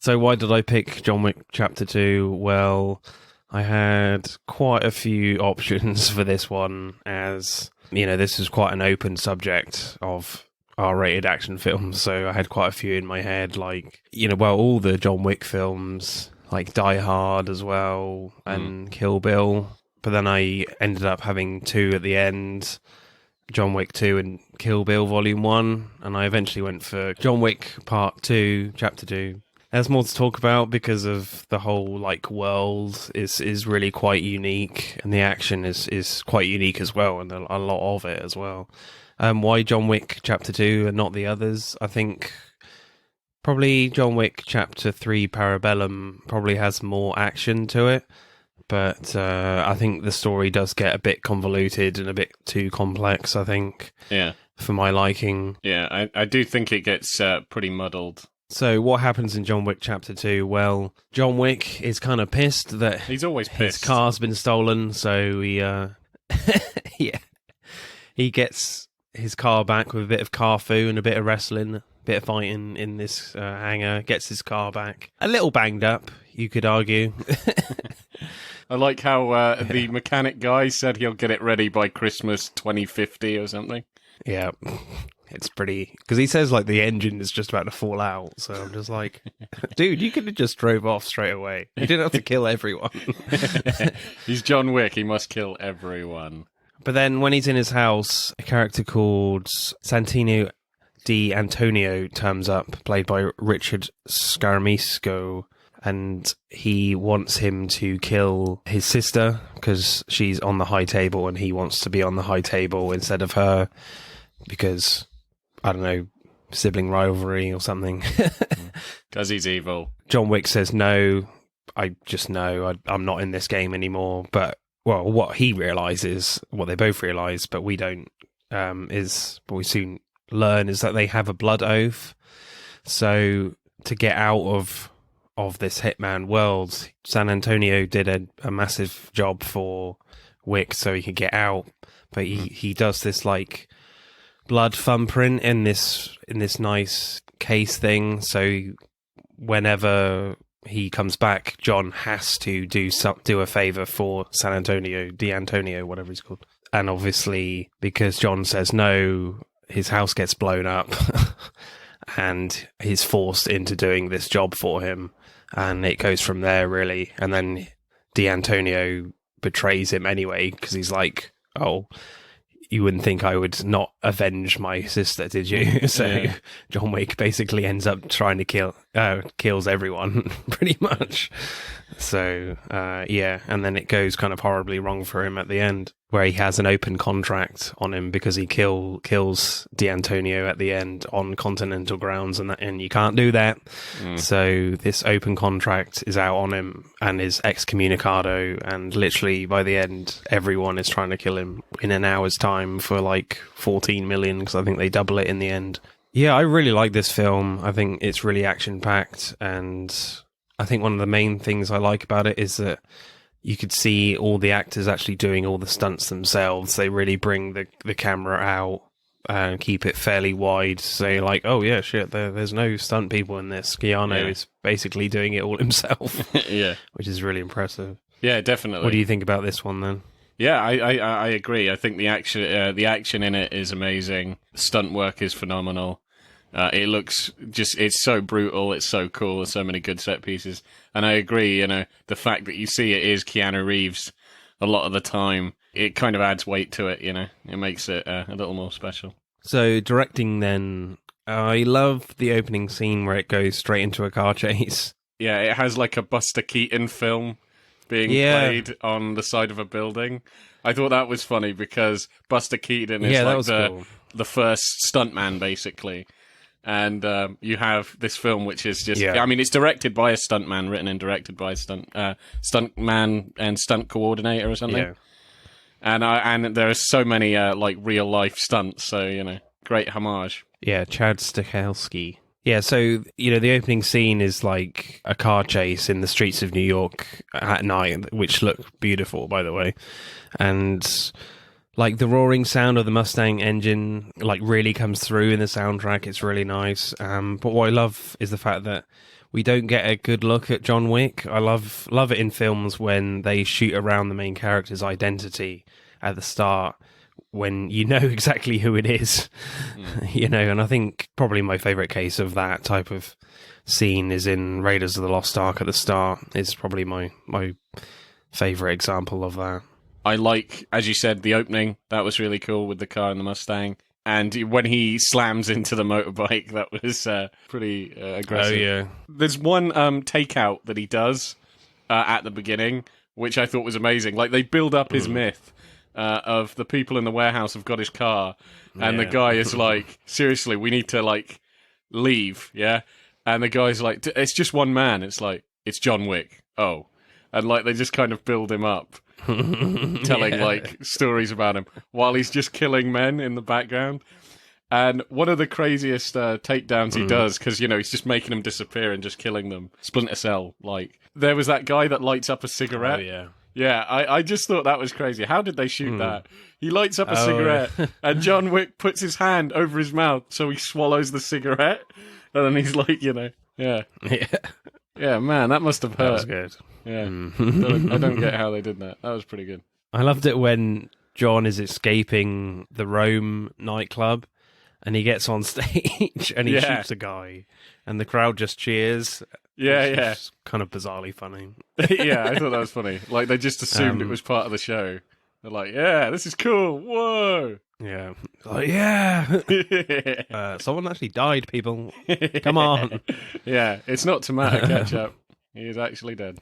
So why did I pick John Wick Chapter 2? Well, I had quite a few options for this one, as, you know, this is quite an open subject of R-rated action films, so I had quite a few in my head, like, you know, well, all the John Wick films, like Die Hard as well, and Kill Bill, but then I ended up having two at the end, John Wick 2 and Kill Bill Volume 1, and I eventually went for John Wick Part 2, Chapter 2. There's more to talk about because of the whole, like, world is really quite unique, and the action is quite unique as well, and a lot of it as well. Why John Wick Chapter 2 and not the others? I think probably John Wick Chapter 3 Parabellum probably has more action to it, but I think the story does get a bit convoluted and a bit too complex, I think, for my liking. Yeah, I do think it gets pretty muddled. So what happens in John Wick Chapter 2? Well, John Wick is kind of pissed that he's always pissed. His car's been stolen, so he gets his car back with a bit of car foo and a bit of wrestling, a bit of fighting in this hangar, gets his car back. A little banged up, you could argue. I like how the mechanic guy said he'll get it ready by Christmas 2050 or something. Yeah. It's pretty... Because he says, like, the engine is just about to fall out. So I'm just like, dude, you could have just drove off straight away. You didn't have to kill everyone. He's John Wick. He must kill everyone. But then when he's in his house, a character called Santino Di Antonio turns up, played by Richard Scaramisco. And he wants him to kill his sister because she's on the high table and he wants to be on the high table instead of her because... I don't know, sibling rivalry or something. Because he's evil. John Wick says, no, I just know I'm not in this game anymore. But, well, what he realizes, what they both realize, but we don't, is what we soon learn is that they have a blood oath. So to get out of this Hitman world, San Antonio did a massive job for Wick so he could get out. But he does this, like, blood thumbprint in this nice case thing, so whenever he comes back, John has to do a favor for San Antonio, D'Antonio, whatever he's called. And obviously, because John says no, his house gets blown up, and he's forced into doing this job for him, and it goes from there, really. And then D'Antonio betrays him anyway, because he's like, oh... You wouldn't think I would not avenge my sister, did you? So John Wick basically ends up trying to kills everyone, pretty much. So, and then it goes kind of horribly wrong for him at the end, where he has an open contract on him because he kills D'Antonio at the end on continental grounds, and you can't do that. So this open contract is out on him and is excommunicado, and literally by the end, everyone is trying to kill him in an hour's time for like 14 million, because I think they double it in the end. Yeah, I really like this film. I think it's really action-packed, and I think one of the main things I like about it is that you could see all the actors actually doing all the stunts themselves. They really bring the camera out and keep it fairly wide. So you're like, oh yeah, shit, there's no stunt people in this. Keanu is basically doing it all himself. Yeah. Which is really impressive. Yeah, definitely. What do you think about this one then? Yeah, I agree. I think the action in it is amazing. Stunt work is phenomenal. It looks it's so brutal, it's so cool, there's so many good set pieces. And I agree, the fact that you see it is Keanu Reeves a lot of the time, it kind of adds weight to it, It makes it a little more special. So, directing then, I love the opening scene where it goes straight into a car chase. Yeah, it has like a Buster Keaton film being played on the side of a building. I thought that was funny because Buster Keaton is like the first stuntman, basically. And you have this film, which is just... I mean, it's directed by a stuntman, written and directed by a stuntman and stunt coordinator or something. Yeah. And there are so many, like, real-life stunts, so, great homage. Yeah, Chad Stahelski. Yeah, so, the opening scene is like a car chase in the streets of New York at night, which look beautiful, by the way. And like the roaring sound of the Mustang engine like really comes through in the soundtrack. It's really nice. But what I love is the fact that we don't get a good look at John Wick. I love it in films when they shoot around the main character's identity at the start, when you know exactly who it is, and I think probably my favorite case of that type of scene is in Raiders of the Lost Ark at the start. It's probably my favorite example of that. I like, as you said, the opening. That was really cool with the car and the Mustang. And when he slams into the motorbike, that was pretty aggressive. Oh, yeah. There's one takeout that he does at the beginning, which I thought was amazing. Like, they build up his myth of the people in the warehouse have got his car, and the guy is like, seriously, we need to, like, leave, yeah? And the guy's like, it's just one man. It's like, it's John Wick. Oh. And, like, they just kind of build him up. Telling like stories about him while he's just killing men in the background. And one of the craziest takedowns he does, because he's just making them disappear and just killing them. Splinter Cell, like there was that guy that lights up a cigarette. Oh, yeah. I just thought that was crazy. How did they shoot that? He lights up a cigarette, and John Wick puts his hand over his mouth so he swallows the cigarette, and then he's like, yeah, man, that must have hurt. That was good. Yeah, I don't get how they did that. That was pretty good. I loved it when John is escaping the Rome nightclub and he gets on stage and he shoots a guy and the crowd just cheers. It's kind of bizarrely funny. Yeah, I thought that was funny. Like, they just assumed it was part of the show. They're like, yeah, this is cool. Whoa. Yeah. Like, yeah. Someone actually died, people. Come on. Yeah, it's not tomato ketchup. He is actually dead.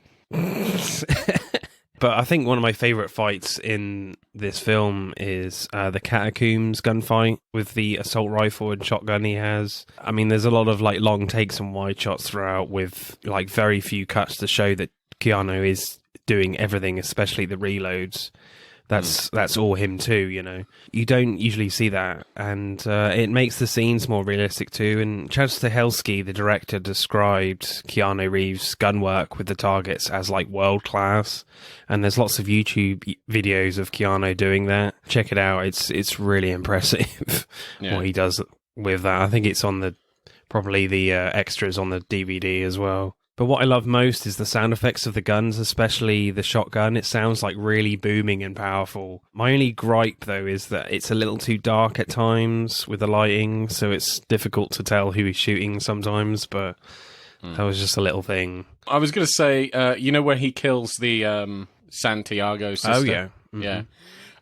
But I think one of my favourite fights in this film is the Catacombs gunfight with the assault rifle and shotgun he has. I mean, there's a lot of like long takes and wide shots throughout with like very few cuts to show that Keanu is doing everything, especially the reloads. That's all him too, You don't usually see that, and it makes the scenes more realistic too. And Chad Stahelski, the director, described Keanu Reeves' gun work with the targets as like world class. And there's lots of YouTube videos of Keanu doing that. Check it out; it's really impressive what he does with that. I think it's on probably the extras on the DVD as well. But what I love most is the sound effects of the guns, especially the shotgun. It sounds like really booming and powerful. My only gripe, though, is that it's a little too dark at times with the lighting, so it's difficult to tell who he's shooting sometimes, but that was just a little thing. I was going to say, where he kills the Santiago sister? Oh, yeah. Mm-hmm. Yeah.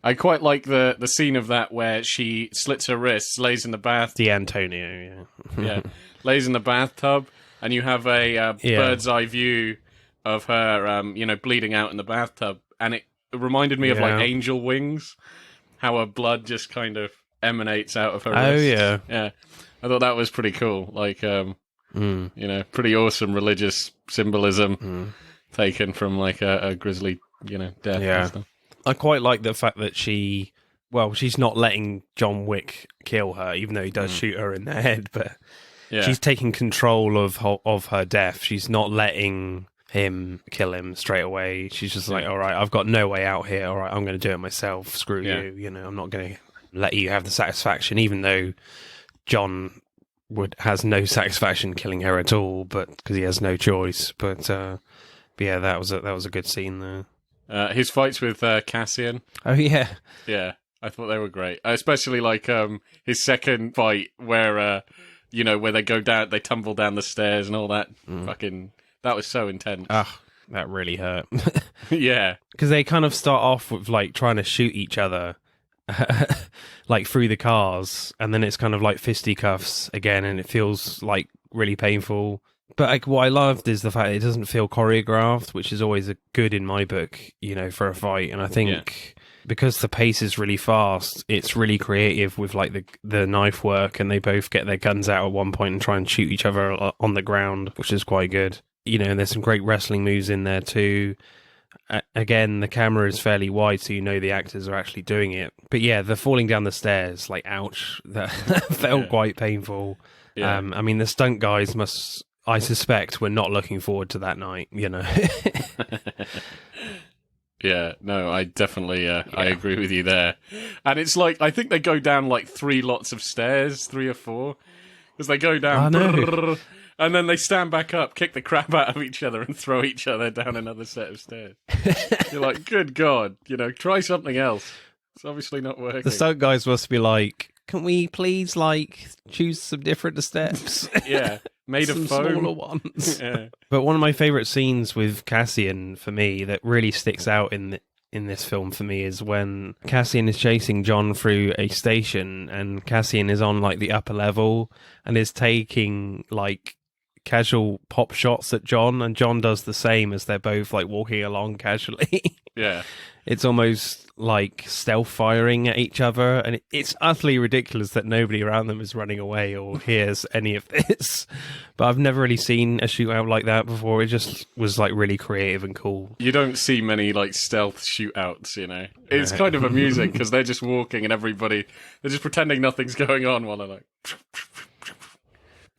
I quite like the scene of that where she slits her wrists, lays in the bath. D'Antonio, yeah. Lays in the bathtub. And you have a bird's eye view of her, bleeding out in the bathtub. And it reminded me of, like, angel wings. How her blood just kind of emanates out of her wrists. Oh, yeah. Yeah. I thought that was pretty cool. Like, pretty awesome religious symbolism taken from, like, a grisly, death and stuff. I quite like the fact that she's not letting John Wick kill her, even though he does shoot her in the head, but... Yeah. She's taking control of her death. She's not letting him kill him straight away. She's just like, all right, I've got no way out here. All right, I'm going to do it myself. Screw you. I'm not going to let you have the satisfaction, even though John has no satisfaction killing her at all, but because he has no choice. But yeah, that was a good scene there. His fights with Cassian. Oh yeah, yeah, I thought they were great. Especially like his second fight where. Where they go down, they tumble down the stairs and all that. That was so intense. Ah, that really hurt. Yeah. Because they kind of start off with, like, trying to shoot each other, like, through the cars, and then it's kind of like fisticuffs again, and it feels, like, really painful. But, like, what I loved is the fact that it doesn't feel choreographed, which is always a good in my book, for a fight. And I think... because the pace is really fast, it's really creative with like the knife work, and they both get their guns out at one point and try and shoot each other on the ground, which is quite good. And there's some great wrestling moves in there too. Again, the camera is fairly wide, so the actors are actually doing it. But yeah, the falling down the stairs, like ouch, that felt quite painful. Yeah. I mean, the stunt guys must, I suspect, were not looking forward to that night, you know. Yeah, no, I definitely, I agree with you there. And it's like, I think they go down like 3 lots of stairs, 3 or 4, because they go down, and then they stand back up, kick the crap out of each other, and throw each other down another set of stairs. You're like, good God, try something else. It's obviously not working. The stunt guys must be like, can we please, choose some different steps? Yeah, made some of foam. smaller ones. Yeah. But one of my favourite scenes with Cassian, for me, that really sticks out in this film for me is when Cassian is chasing John through a station, and Cassian is on the upper level and is taking casual pop shots at John, and John does the same as they're both walking along casually. Yeah. It's almost like stealth firing at each other, and it's utterly ridiculous that nobody around them is running away or hears any of this. But I've never really seen a shootout like that before. It just was really creative and cool. You don't see many stealth shootouts, It's kind of amusing because they're just walking and they're just pretending nothing's going on while they're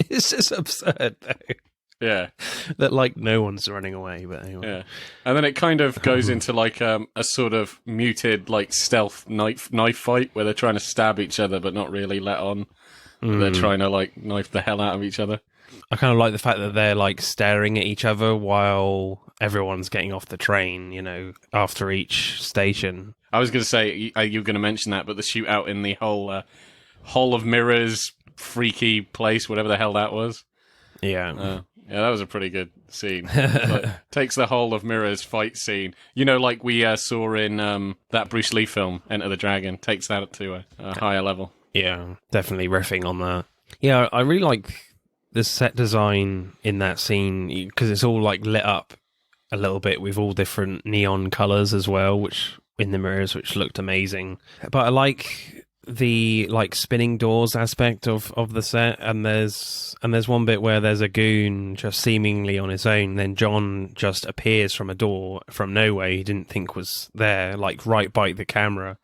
It's just absurd, though. Yeah. That no one's running away, but anyway. Yeah. And then it kind of goes into a sort of muted stealth knife fight where they're trying to stab each other but not really let on. They're trying to knife the hell out of each other. I kind of like the fact that they're staring at each other while everyone's getting off the train, after each station. I was going to say, you were going to mention that, but the shootout in the whole Hall of Mirrors freaky place, whatever the hell that was. Yeah. Yeah, that was a pretty good scene. Takes the Hall of Mirrors fight scene, like we saw in that Bruce Lee film, Enter the Dragon, takes that to a higher level. Yeah, definitely riffing on that. Yeah, I really like the set design in that scene because it's all lit up a little bit with all different neon colors as well, which in the mirrors, which looked amazing. But I like the spinning doors aspect of the set, and there's one bit where there's a goon just seemingly on his own, then John just appears from a door from nowhere he didn't think was there, right by the camera,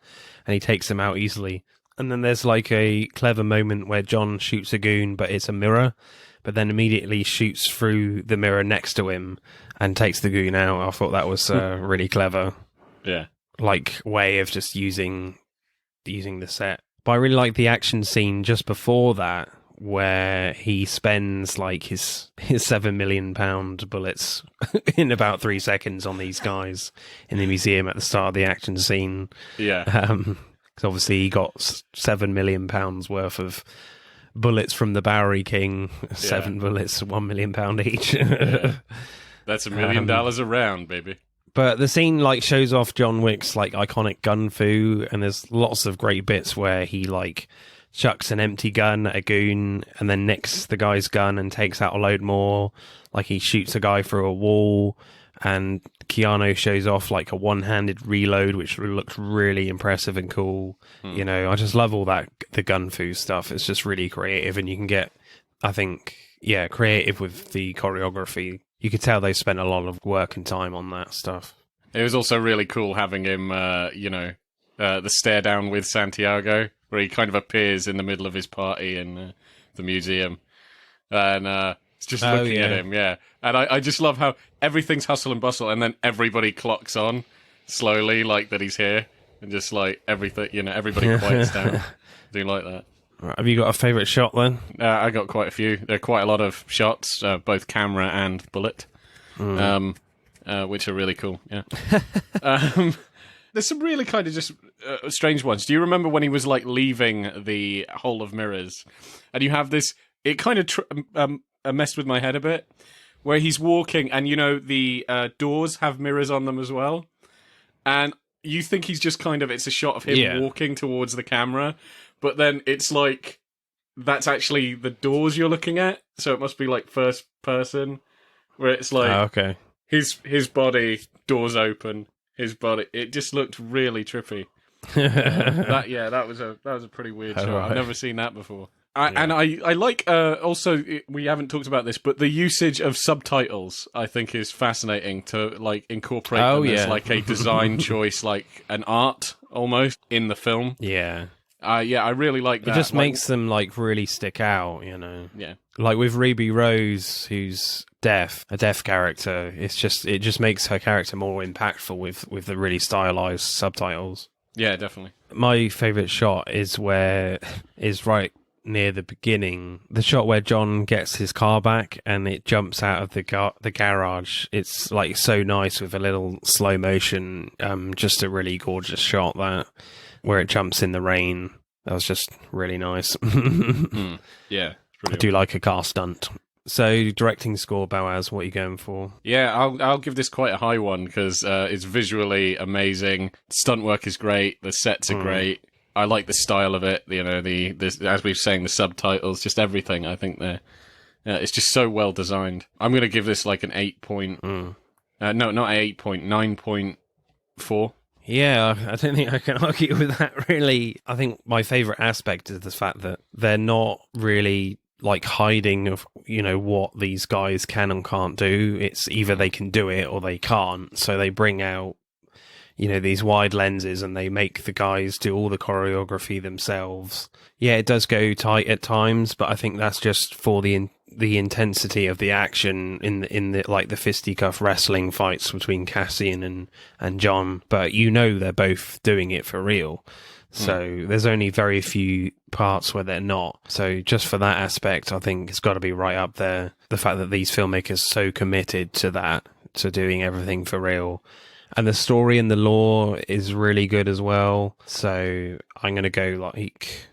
and he takes him out easily. And then there's a clever moment where John shoots a goon, but it's a mirror, but then immediately shoots through the mirror next to him and takes the goon out. I thought that was really clever. Yeah. Way of just using the set. But I really like the action scene just before that, where he spends his £7 million bullets in about 3 seconds on these guys in the museum at the start of the action scene. Yeah. Because obviously he got £7 million worth of bullets from the Bowery King. 7 bullets, £1 million each. Yeah. That's $1 million a round, baby. But the scene shows off John Wick's iconic gun fu, and there's lots of great bits where he chucks an empty gun at a goon and then nicks the guy's gun and takes out a load more. He shoots a guy through a wall, and Keanu shows off a one-handed reload, which looks really impressive and cool. I just love all that, the gun fu stuff. It's just really creative, and you can get, I think, creative with the choreography. You could tell they spent a lot of work and time on that stuff. It was also really cool having him, the stare down with Santiago, where he kind of appears in the middle of his party in the museum. And it's just looking at him, yeah. And I just love how everything's hustle and bustle, and then everybody clocks on slowly, that he's here. And just, everything, everybody quiets down. I do like that. Have you got a favourite shot then? I got quite a few. There are quite a lot of shots, both camera and bullet, which are really cool. Yeah. There's some really kind of just strange ones. Do you remember when he was leaving the Hall of Mirrors, and you have this? It kind of messed with my head a bit, where he's walking, and the doors have mirrors on them as well, and you think he's just it's a shot of him walking towards the camera. But then it's that's actually the doors you're looking at, so it must be first person, where it's okay. his body, doors open, his body. It just looked really trippy. That was a pretty weird shot. Right. I've never seen that before. And I like also, we haven't talked about this, but the usage of subtitles I think is fascinating to incorporate them as a design choice, an art almost in the film. Yeah. Yeah, I really like that. It just Like, makes them like really stick out, you know. yeah. Like with Ruby Rose, who's deaf, a deaf character. It just makes her character more impactful with the really stylized subtitles. Yeah, definitely. My favorite shot is right near the beginning, the shot where John gets his car back and it jumps out of the garage. It's like so nice with a little slow motion, just a really gorgeous shot that where it jumps in the rain. That was just really nice. Yeah. I do like a car stunt. So, directing score, Boaz, what are you going for? Yeah, I'll give this quite a high one because it's visually amazing. Stunt work is great. The sets are great. I like the style of it. You know, the as we were saying, the subtitles, just everything. I think it's just so well designed. I'm going to give this like an 8 point. No, not 8 point, 9.4. Yeah, I don't think I can argue with that, really. I think my favourite aspect is the fact that they're not really like hiding of, you know, what these guys can and can't do. It's either they can do it or they can't. So they bring out, you know, these wide lenses and they make the guys do all the choreography themselves. Yeah, it does go tight at times, but I think that's just for the intensity of the action in the like the fisticuff wrestling fights between Cassian and John. But you know they're both doing it for real. So there's only very few parts where they're not. So just for that aspect, I think it's got to be right up there. The fact that these filmmakers are so committed to that, to doing everything for real. And the story and the lore is really good as well. So I'm going to go like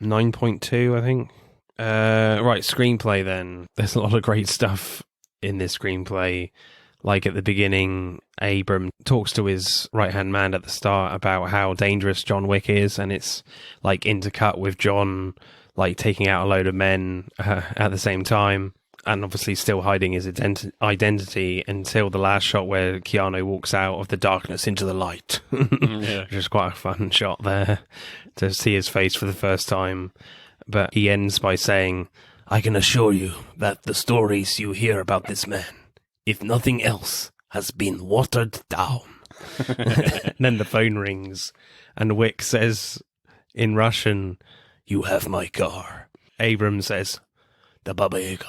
9.2, I think. Right, screenplay then. There's a lot of great stuff in this screenplay. Like at the beginning, Abram talks to his right-hand man at the start about how dangerous John Wick is, and it's like intercut with John like taking out a load of men at the same time, and obviously still hiding his identity until the last shot where Keanu walks out of the darkness into the light. Yeah. Which is quite a fun shot there to see his face for the first time. But he ends by saying, "I can assure you that the stories you hear about this man, if nothing else, has been watered down." And then the phone rings, and Wick says in Russian, "You have my car." Abram says, "The Baba Yaga."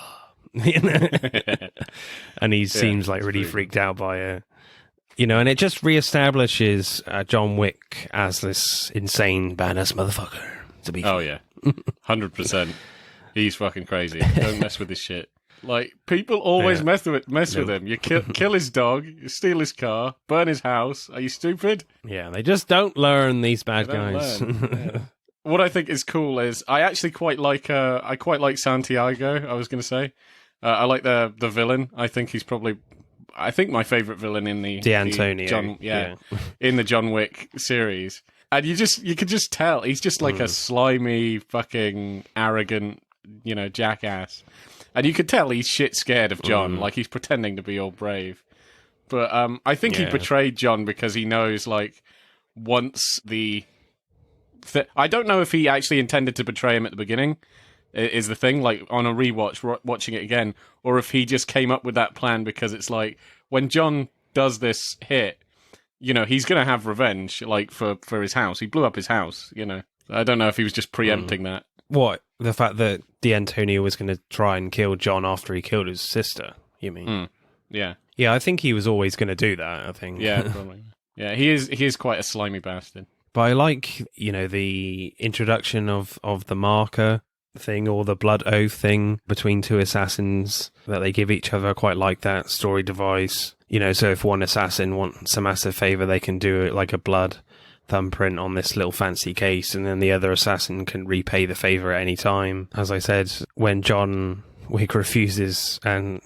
And he seems like really freaked out by it. You know, and it just reestablishes John Wick as this insane, badass motherfucker. To be Oh, yeah. 100%. He's fucking crazy. Don't mess with this shit. Like, people always mess with him. You kill his dog, you steal his car, burn his house. Are you stupid? Yeah, they just don't learn, these bad They don't guys. learn. Yeah. What I think is cool is I actually quite like Santiago. I was going to say I like the villain. I think he's probably my favorite villain in the D'Antonio. In the John Wick series. And you could just tell he's just like a slimy, fucking arrogant, you know, jackass. And you could tell he's shit scared of John, like he's pretending to be all brave. But I think he betrayed John because he knows, like, once I don't know if he actually intended to betray him at the beginning, is the thing, like, on a rewatch, watching it again, or if he just came up with that plan because it's like, when John does this hit, you know, he's going to have revenge, like, for his house. He blew up his house, you know. I don't know if he was just preempting that. What? The fact that D'Antonio was going to try and kill John after he killed his sister, you mean? Yeah. Yeah, I think he was always going to do that, I think. Yeah, probably. Yeah, he is quite a slimy bastard. But I like, you know, the introduction of the marker thing or the blood oath thing between two assassins that they give each other. I quite like that story device. You know, so if one assassin wants a massive favor, they can do it like a blood thumbprint on this little fancy case, and then the other assassin can repay the favor at any time. As I said, when John Wick refuses and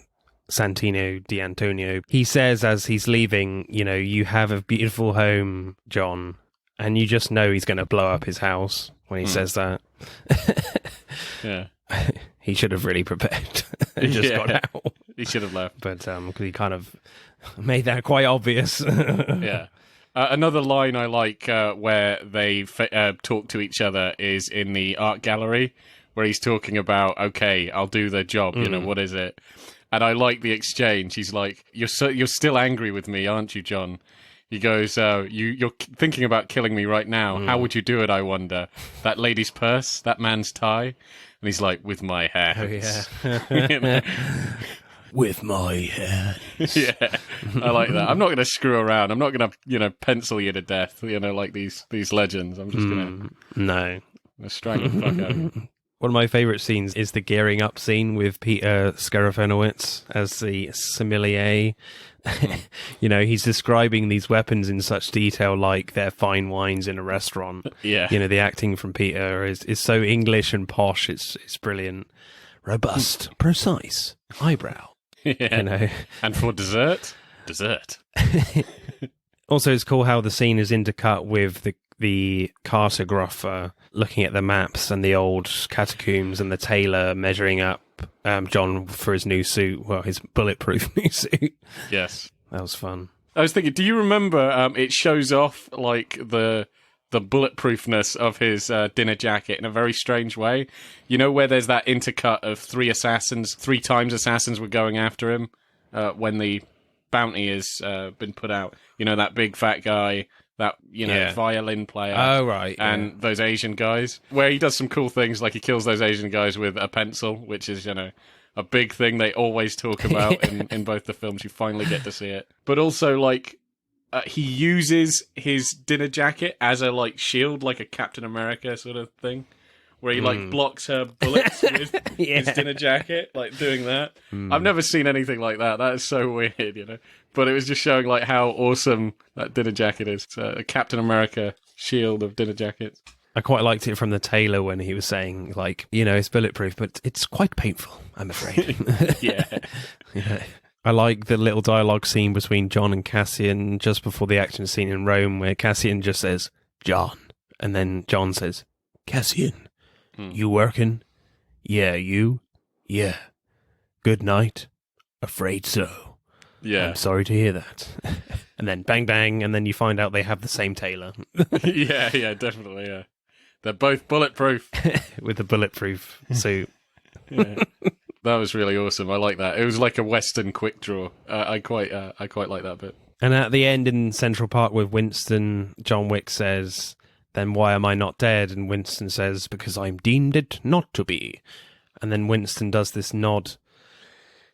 Santino D'Antonio, he says as he's leaving, you know, "You have a beautiful home, John," and you just know he's going to blow up his house when he says that. Yeah. He should have really prepared and just got out. He should have left. But he kind of made that quite obvious. Yeah. Another line I like where they talk to each other is in the art gallery, where he's talking about, "Okay, I'll do the job. You know, what is it?" And I like the exchange. He's like, "You're still angry with me, aren't you, John?" He goes, you're thinking about killing me right now. How would you do it, I wonder? That lady's purse? That man's tie? And he's like, with my hands. Oh, yeah. You know? With my hair. Yeah, I like that. I'm not going to screw around. I'm not going to, pencil you to death, like these legends. I'm just going No. to strangle the fuck out of you. One of my favourite scenes is the gearing up scene with Peter Serafinowicz as the sommelier. He's describing these weapons in such detail, like they're fine wines in a restaurant. Yeah. The acting from Peter is so English and posh. It's brilliant. Robust, precise, eyebrow. Yeah. And for dessert. Also, it's cool how the scene is intercut with the cartographer looking at the maps and the old catacombs and the tailor measuring up John for his new suit, his bulletproof new suit. Yes. That was fun. I was thinking, do you remember it shows off like the bulletproofness of his dinner jacket in a very strange way? Where there's that intercut of 3 times assassins were going after him when the bounty has been put out. That big fat guy, that violin player. Oh, right. And those Asian guys, where he does some cool things, like he kills those Asian guys with a pencil, which is, a big thing they always talk about in both the films. You finally get to see it. But also, like, he uses his dinner jacket as a shield, like a Captain America sort of thing, where he blocks her bullets with his dinner jacket, like doing that. I've never seen anything like that. That is so weird, But it was just showing like how awesome that dinner jacket is. It's a Captain America shield of dinner jackets. I quite liked it from the tailor when he was saying, like, it's bulletproof, but it's quite painful, I'm afraid. Yeah. I like the little dialogue scene between John and Cassian just before the action scene in Rome, where Cassian just says, John. And then John says, Cassian, you working? Yeah, you? Yeah. Good night? Afraid so. Yeah. I'm sorry to hear that. And then bang, bang, and then you find out they have the same tailor. Yeah, definitely, yeah. They're both bulletproof. With the bulletproof suit. Yeah. That was really awesome. I like that. It was like a Western quick draw. I quite like that bit. And at the end in Central Park with Winston, John Wick says, then why am I not dead? And Winston says, because I'm deemed it not to be. And then Winston does this nod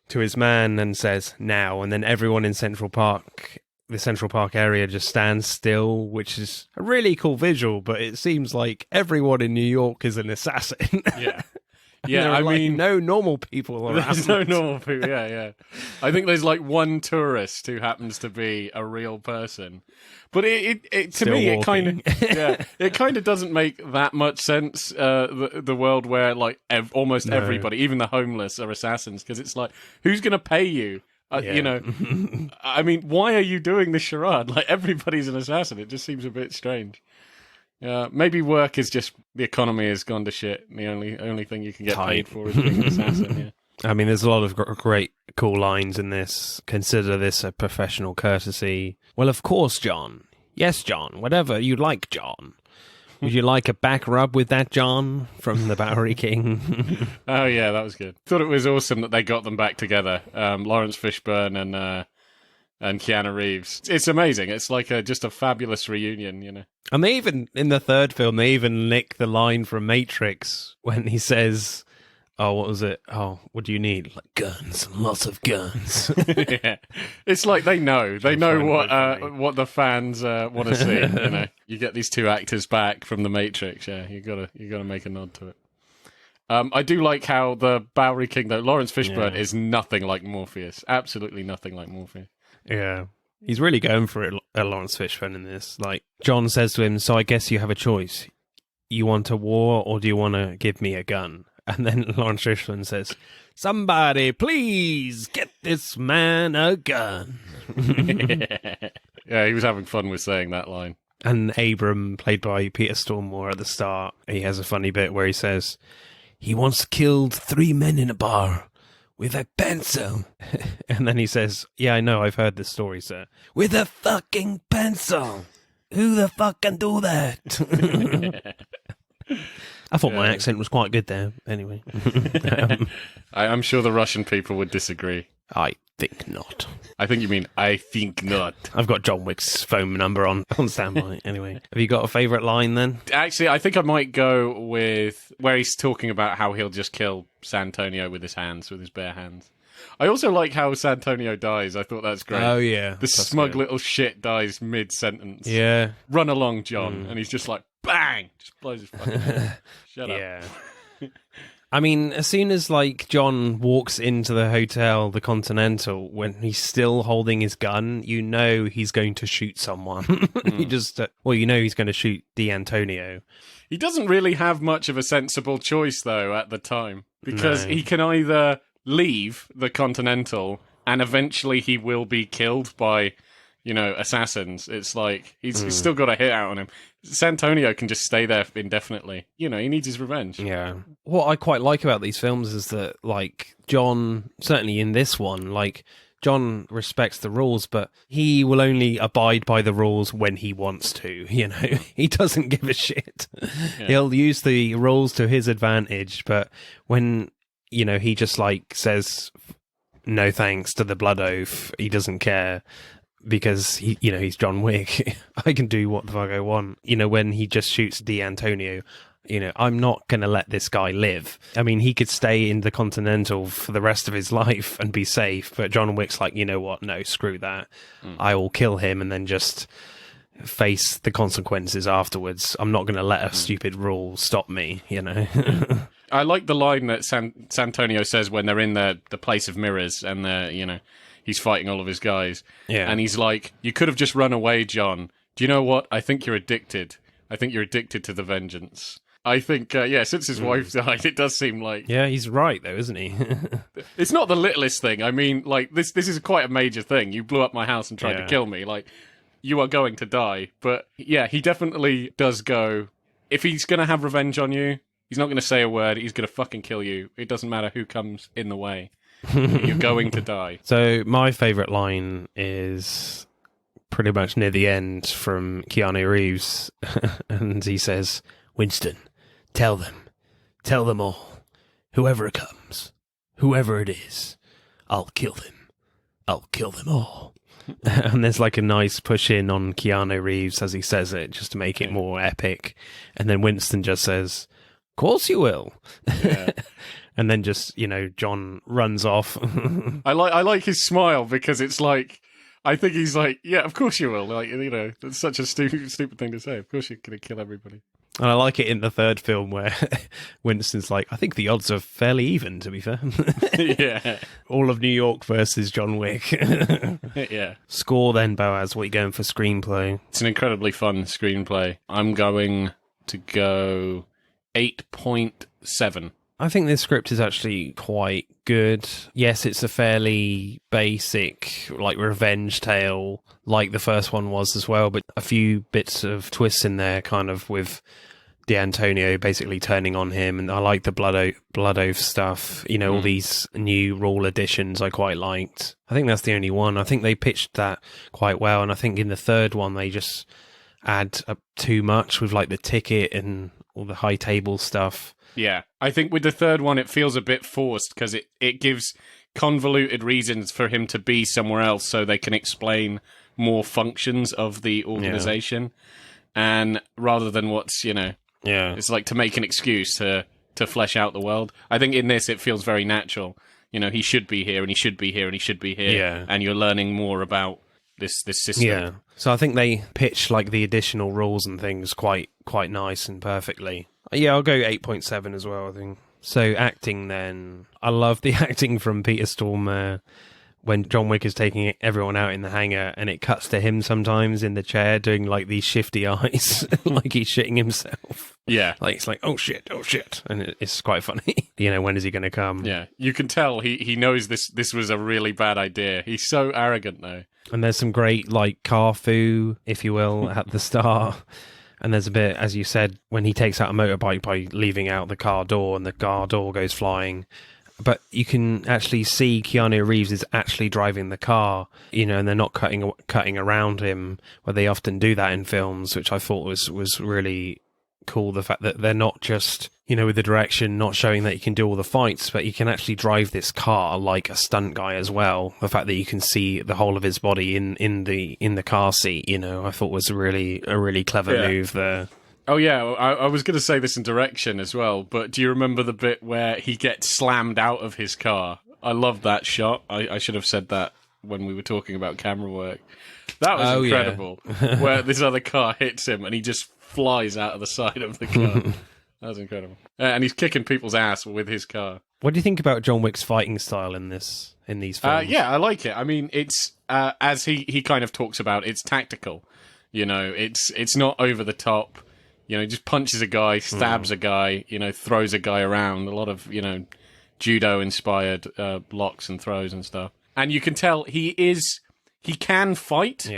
to his man and says, now. And then everyone in Central Park, the Central Park area, just stands still, which is a really cool visual, but it seems like everyone in New York is an assassin. Yeah. Yeah, I mean, no normal people around. There's no normal people, yeah. I think there's like one tourist who happens to be a real person. But it to Still me, walking. it kind of doesn't make that much sense, the world where like almost everybody, even the homeless, are assassins, because it's like, who's going to pay you? I mean, why are you doing this charade? Like, everybody's an assassin. It just seems a bit strange. Maybe work is just, the economy has gone to shit. The only thing you can get paid for is being an assassin. Yeah. I mean, there's a lot of great, cool lines in this. Consider this a professional courtesy. Well, of course, John. Yes, John. Whatever you like, John. Would you like a back rub with that, John? From the Bowery King. Oh, yeah, that was good. Thought it was awesome that they got them back together. Lawrence Fishburne and Keanu Reeves. It's amazing. It's like just a fabulous reunion, And they even, in the third film, they even nick the line from Matrix when he says, oh, what was it? Oh, what do you need? Like guns, lots of guns. Yeah. It's like they know what the fans want to see. You get these two actors back from the Matrix. Yeah, you gotta make a nod to it. I do like how the Bowery King, though, Lawrence Fishburne, is nothing like Morpheus. Absolutely nothing like Morpheus. Yeah. He's really going for it, Lawrence Fishburne, in this. Like, John says to him, so I guess you have a choice. You want a war, or do you want to give me a gun? And then Lawrence Fishburne says, somebody, please get this man a gun. Yeah, he was having fun with saying that line. And Abram, played by Peter Stormare at the start, he has a funny bit where he says, he once killed 3 men in a bar. With a pencil. And then he says, yeah, I know, I've heard this story, sir. With a fucking pencil. Who the fuck can do that? I thought my accent was quite good there, anyway. I'm sure the Russian people would disagree. I think not. I think you mean I think not. I've got John Wick's phone number on standby. Anyway, have you got a favourite line then? Actually, I think I might go with where he's talking about how he'll just kill Santonio with his hands, with his bare hands. I also like how Santonio dies. I thought that's great. Oh, yeah. The smug little shit dies mid-sentence. Yeah. Run along, John. And he's just like, bang! Just blows his fucking head. Shut up. Yeah. I mean, as soon as, like, John walks into the hotel, the Continental, when he's still holding his gun, you know he's going to shoot someone. You just, you know he's going to shoot D'Antonio. He doesn't really have much of a sensible choice, though, at the time. Because he can either leave the Continental and eventually he will be killed by, assassins. It's like, he's still got a hit out on him. Santonio can just stay there indefinitely. He needs his revenge. Yeah. What I quite like about these films is that, like, John, certainly in this one, like, John respects the rules, but he will only abide by the rules when he wants to, He doesn't give a shit. Yeah. He'll use the rules to his advantage, but when, he just, like, says no thanks to the blood oath, he doesn't care. Because he's John Wick. I can do what the fuck I want. When he just shoots D'Antonio, I'm not going to let this guy live. I mean, he could stay in the Continental for the rest of his life and be safe. But John Wick's like, you know what? No, screw that. I will kill him and then just face the consequences afterwards. I'm not going to let a stupid rule stop me, I like the line that Santonio says when they're in the place of mirrors and they're, he's fighting all of his guys. Yeah. And he's like, you could have just run away, John. Do you know what? I think you're addicted. I think you're addicted to the vengeance. I think, since his wife died, it does seem like... Yeah, he's right, though, isn't he? It's not the littlest thing. I mean, like, this is quite a major thing. You blew up my house and tried to kill me. Like, you are going to die. But, yeah, he definitely does go... If he's going to have revenge on you, he's not going to say a word. He's going to fucking kill you. It doesn't matter who comes in the way. You're going to die. So my favourite line is pretty much near the end from Keanu Reeves. And he says, Winston, tell them all. Whoever comes, whoever it is, I'll kill them. I'll kill them all. And there's like a nice push in on Keanu Reeves as he says it, just to make it more epic. And then Winston just says, of course you will. Yeah. And then just, John runs off. I like his smile because it's like, I think he's like, yeah, of course you will. Like, it's such a stupid thing to say. Of course you're going to kill everybody. And I like it in the third film where Winston's like, I think the odds are fairly even, to be fair. Yeah. All of New York versus John Wick. Yeah. Score then, Boaz. What are you going for screenplay? It's an incredibly fun screenplay. I'm going to go 8.7. I think this script is actually quite good. Yes, it's a fairly basic, like, revenge tale, like the first one was as well, but a few bits of twists in there, kind of, with D'Antonio basically turning on him, and I like the blood oath stuff. All these new rule additions I quite liked. I think that's the only one. I think they pitched that quite well, and I think in the third one they just add up too much with, like, the ticket and all the high table stuff. Yeah, I think with the third one, it feels a bit forced because it gives convoluted reasons for him to be somewhere else so they can explain more functions of the organization. Yeah. And rather than what's, it's like to make an excuse to flesh out the world. I think in this, it feels very natural. He should be here and he should be here and he should be here. Yeah. And you're learning more about this system. Yeah. So I think they pitch, like, the additional rules and things quite nice and perfectly. Yeah, I'll go 8.7 as well, I think. So acting then. I love the acting from Peter Stormare when John Wick is taking everyone out in the hangar and it cuts to him sometimes in the chair doing, like, these shifty eyes, like he's shitting himself. Yeah. Like, it's like, oh shit. And it's quite funny. When is he going to come? Yeah. You can tell he knows this was a really bad idea. He's so arrogant, though. And there's some great, like, car foo, if you will, at the start. And there's a bit, as you said, when he takes out a motorbike by leaving out the car door and the car door goes flying. But you can actually see Keanu Reeves is actually driving the car, and they're not cutting around him, where they often do that in films, which I thought was really cool. The fact that they're not just with the direction not showing that you can do all the fights, but you can actually drive this car like a stunt guy as well. The fact that you can see the whole of his body in the car seat, I thought was a really clever move there. Oh yeah, I was going to say this in direction as well, but do you remember the bit where he gets slammed out of his car? I love that shot. I should have said that when we were talking about camera work. That was incredible. Yeah. Where this other car hits him and he just flies out of the side of the car. That was incredible. And he's kicking people's ass with his car. What do you think about John Wick's fighting style in these films? Yeah, I like it. I mean, it's as he kind of talks about, it's tactical. It's not over the top. He just punches a guy, stabs a guy, throws a guy around. A lot of, judo-inspired blocks and throws and stuff. And you can tell he can fight,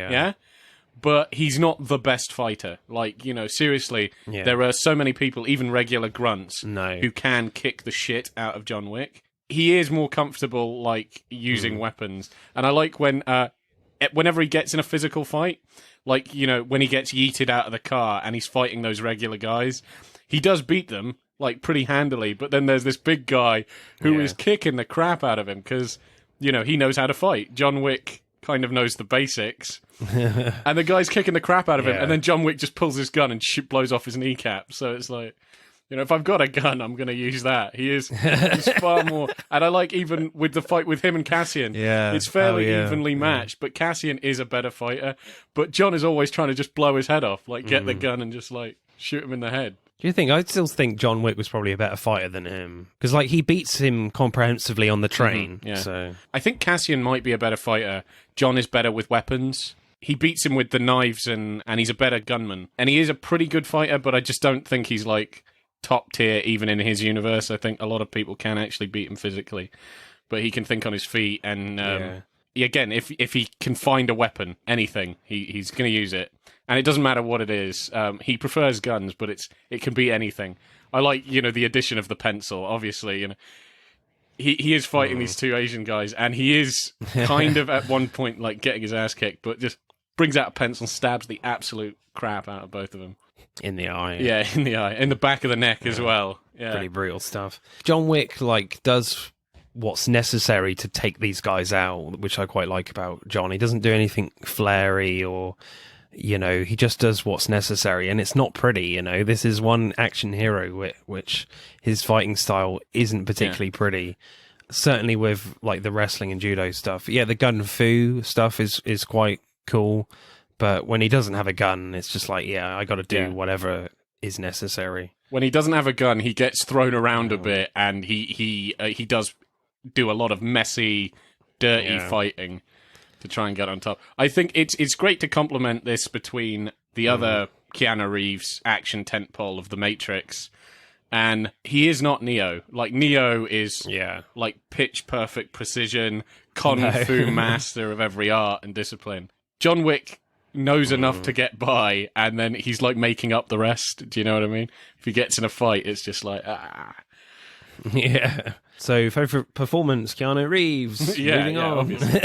but he's not the best fighter. Like, seriously, there are so many people, even regular grunts, who can kick the shit out of John Wick. He is more comfortable, like, using weapons. And I like whenever he gets in a physical fight, like, when he gets yeeted out of the car and he's fighting those regular guys, he does beat them, like, pretty handily. But then there's this big guy who is kicking the crap out of him because, he knows how to fight. John Wick kind of knows the basics. And the guy's kicking the crap out of him. And then John Wick just pulls his gun and blows off his kneecap. So it's like, if I've got a gun, I'm going to use that. He's far more... And I like even with the fight with him and Cassian, it's fairly evenly matched, but Cassian is a better fighter. But John is always trying to just blow his head off, like get the gun and just like shoot him in the head. Do you think? I still think John Wick was probably a better fighter than him. Because like he beats him comprehensively on the train. So I think Cassian might be a better fighter. John is better with weapons. He beats him with the knives and he's a better gunman. And he is a pretty good fighter, but I just don't think he's like top tier even in his universe. I think a lot of people can actually beat him physically, but he can think on his feet and again, if he can find a weapon, anything, he's going to use it, and it doesn't matter what it is. He prefers guns, but it can be anything. I like the addition of the pencil. Obviously, he is fighting these two Asian guys, and he is kind of at one point like getting his ass kicked, but just brings out a pencil, stabs the absolute crap out of both of them. In the eye. Yeah, in the eye. In the back of the neck as well. Yeah. Pretty brutal stuff. John Wick, does what's necessary to take these guys out, which I quite like about John. He doesn't do anything flary or, he just does what's necessary. And it's not pretty, This is one action hero, which his fighting style isn't particularly pretty. Certainly with, the wrestling and judo stuff. Yeah, the gun fu stuff is quite cool. But when he doesn't have a gun, it's just I got to do whatever is necessary. When he doesn't have a gun, he gets thrown around a bit, and he does do a lot of messy, dirty fighting to try and get on top. I think it's great to complement this between the other Keanu Reeves action tentpole of The Matrix, and he is not Neo. Like, Neo is pitch perfect precision, kung fu master of every art and discipline. John Wick knows enough to get by, and then he's making up the rest. Do you know what I mean? If he gets in a fight, it's just Yeah. So, favorite performance, Keanu Reeves. Moving on. Obviously.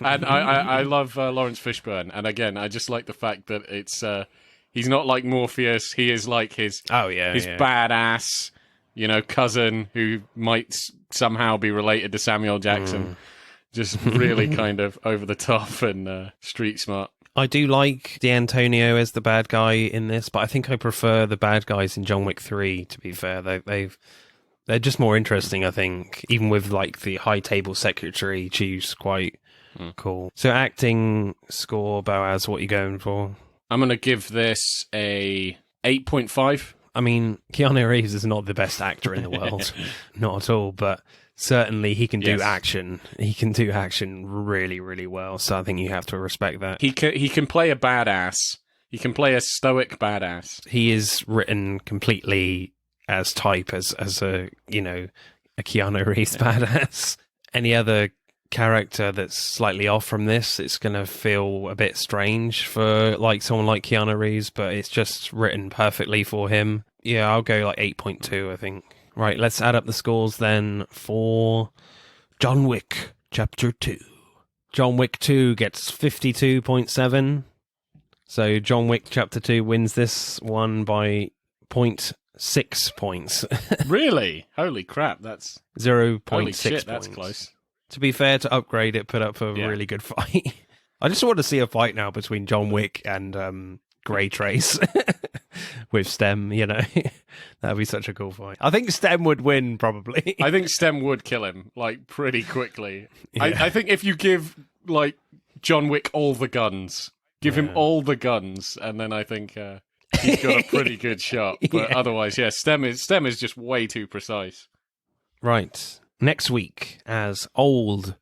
And I love Lawrence Fishburne, and again, I just like the fact that it's he's not like Morpheus. He is like his badass, cousin who might somehow be related to Samuel Jackson. Just really kind of over the top and street smart. I do like D'Antonio as the bad guy in this, but I think I prefer the bad guys in John Wick 3, to be fair. They're just more interesting, I think. Even with the high table secretary, she's quite cool. So acting score, Boaz, what are you going for? I'm going to give this a 8.5. I mean, Keanu Reeves is not the best actor in the world. Not at all, but certainly he can do action. He can do action really, really well. So I think you have to respect that. He can play a badass. He can play a stoic badass. He is written completely as type as a Keanu Reeves badass. Any other character that's slightly off from this, it's going to feel a bit strange for someone like Keanu Reeves, but it's just written perfectly for him. Yeah, I'll go 8.2, I think. Right, let's add up the scores then for John Wick Chapter 2. John Wick 2 gets 52.7. So John Wick Chapter 2 wins this one by 6 points. Really? Holy crap! That's 0.6 holy shit. points. That's close. To be fair, to upgrade it, put up a really good fight. I just want to see a fight now between John Wick and Grey Trace with Stem, you know. That'd be such a cool fight. I think Stem would win, probably. I think Stem would kill him, like, pretty quickly. Yeah. I think if you give, like, John Wick all the guns, give him all the guns, and then I think he's got a pretty good shot. But otherwise, yeah, Stem is just way too precise. Right. Next week, as Old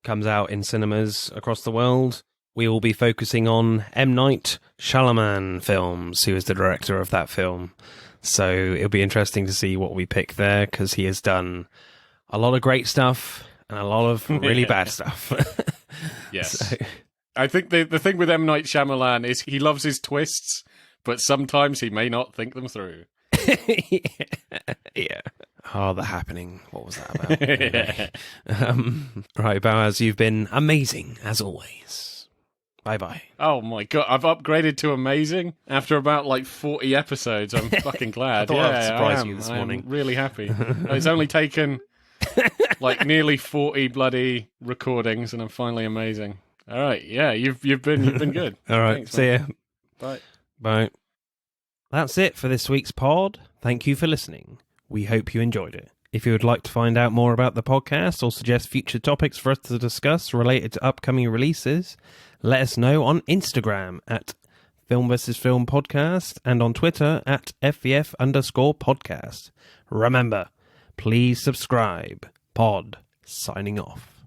comes out in cinemas across the world, we will be focusing on M. Night Shyamalan films, who is the director of that film. So it'll be interesting to see what we pick there, because he has done a lot of great stuff and a lot of really bad stuff. Yes. So, I think the thing with M. Night Shyamalan is he loves his twists, but sometimes he may not think them through. yeah. Oh, The Happening. What was that about? Right, Bowers, you've been amazing, as always. Bye-bye. Oh my god, I've upgraded to amazing after about like 40 episodes. I'm fucking glad. I thought I'd Yeah, surprise I am. you this I am morning. really happy. It's only taken like nearly 40 bloody recordings, and I'm finally amazing. All right, yeah, you've been good. All right, Thanks, see ya. Bye. Bye. That's it for this week's pod. Thank you for listening. We hope you enjoyed it. If you would like to find out more about the podcast or suggest future topics for us to discuss related to upcoming releases, let us know on Instagram at Film vs. Film Podcast and on Twitter at FVF_podcast. Remember, please subscribe. Pod signing off.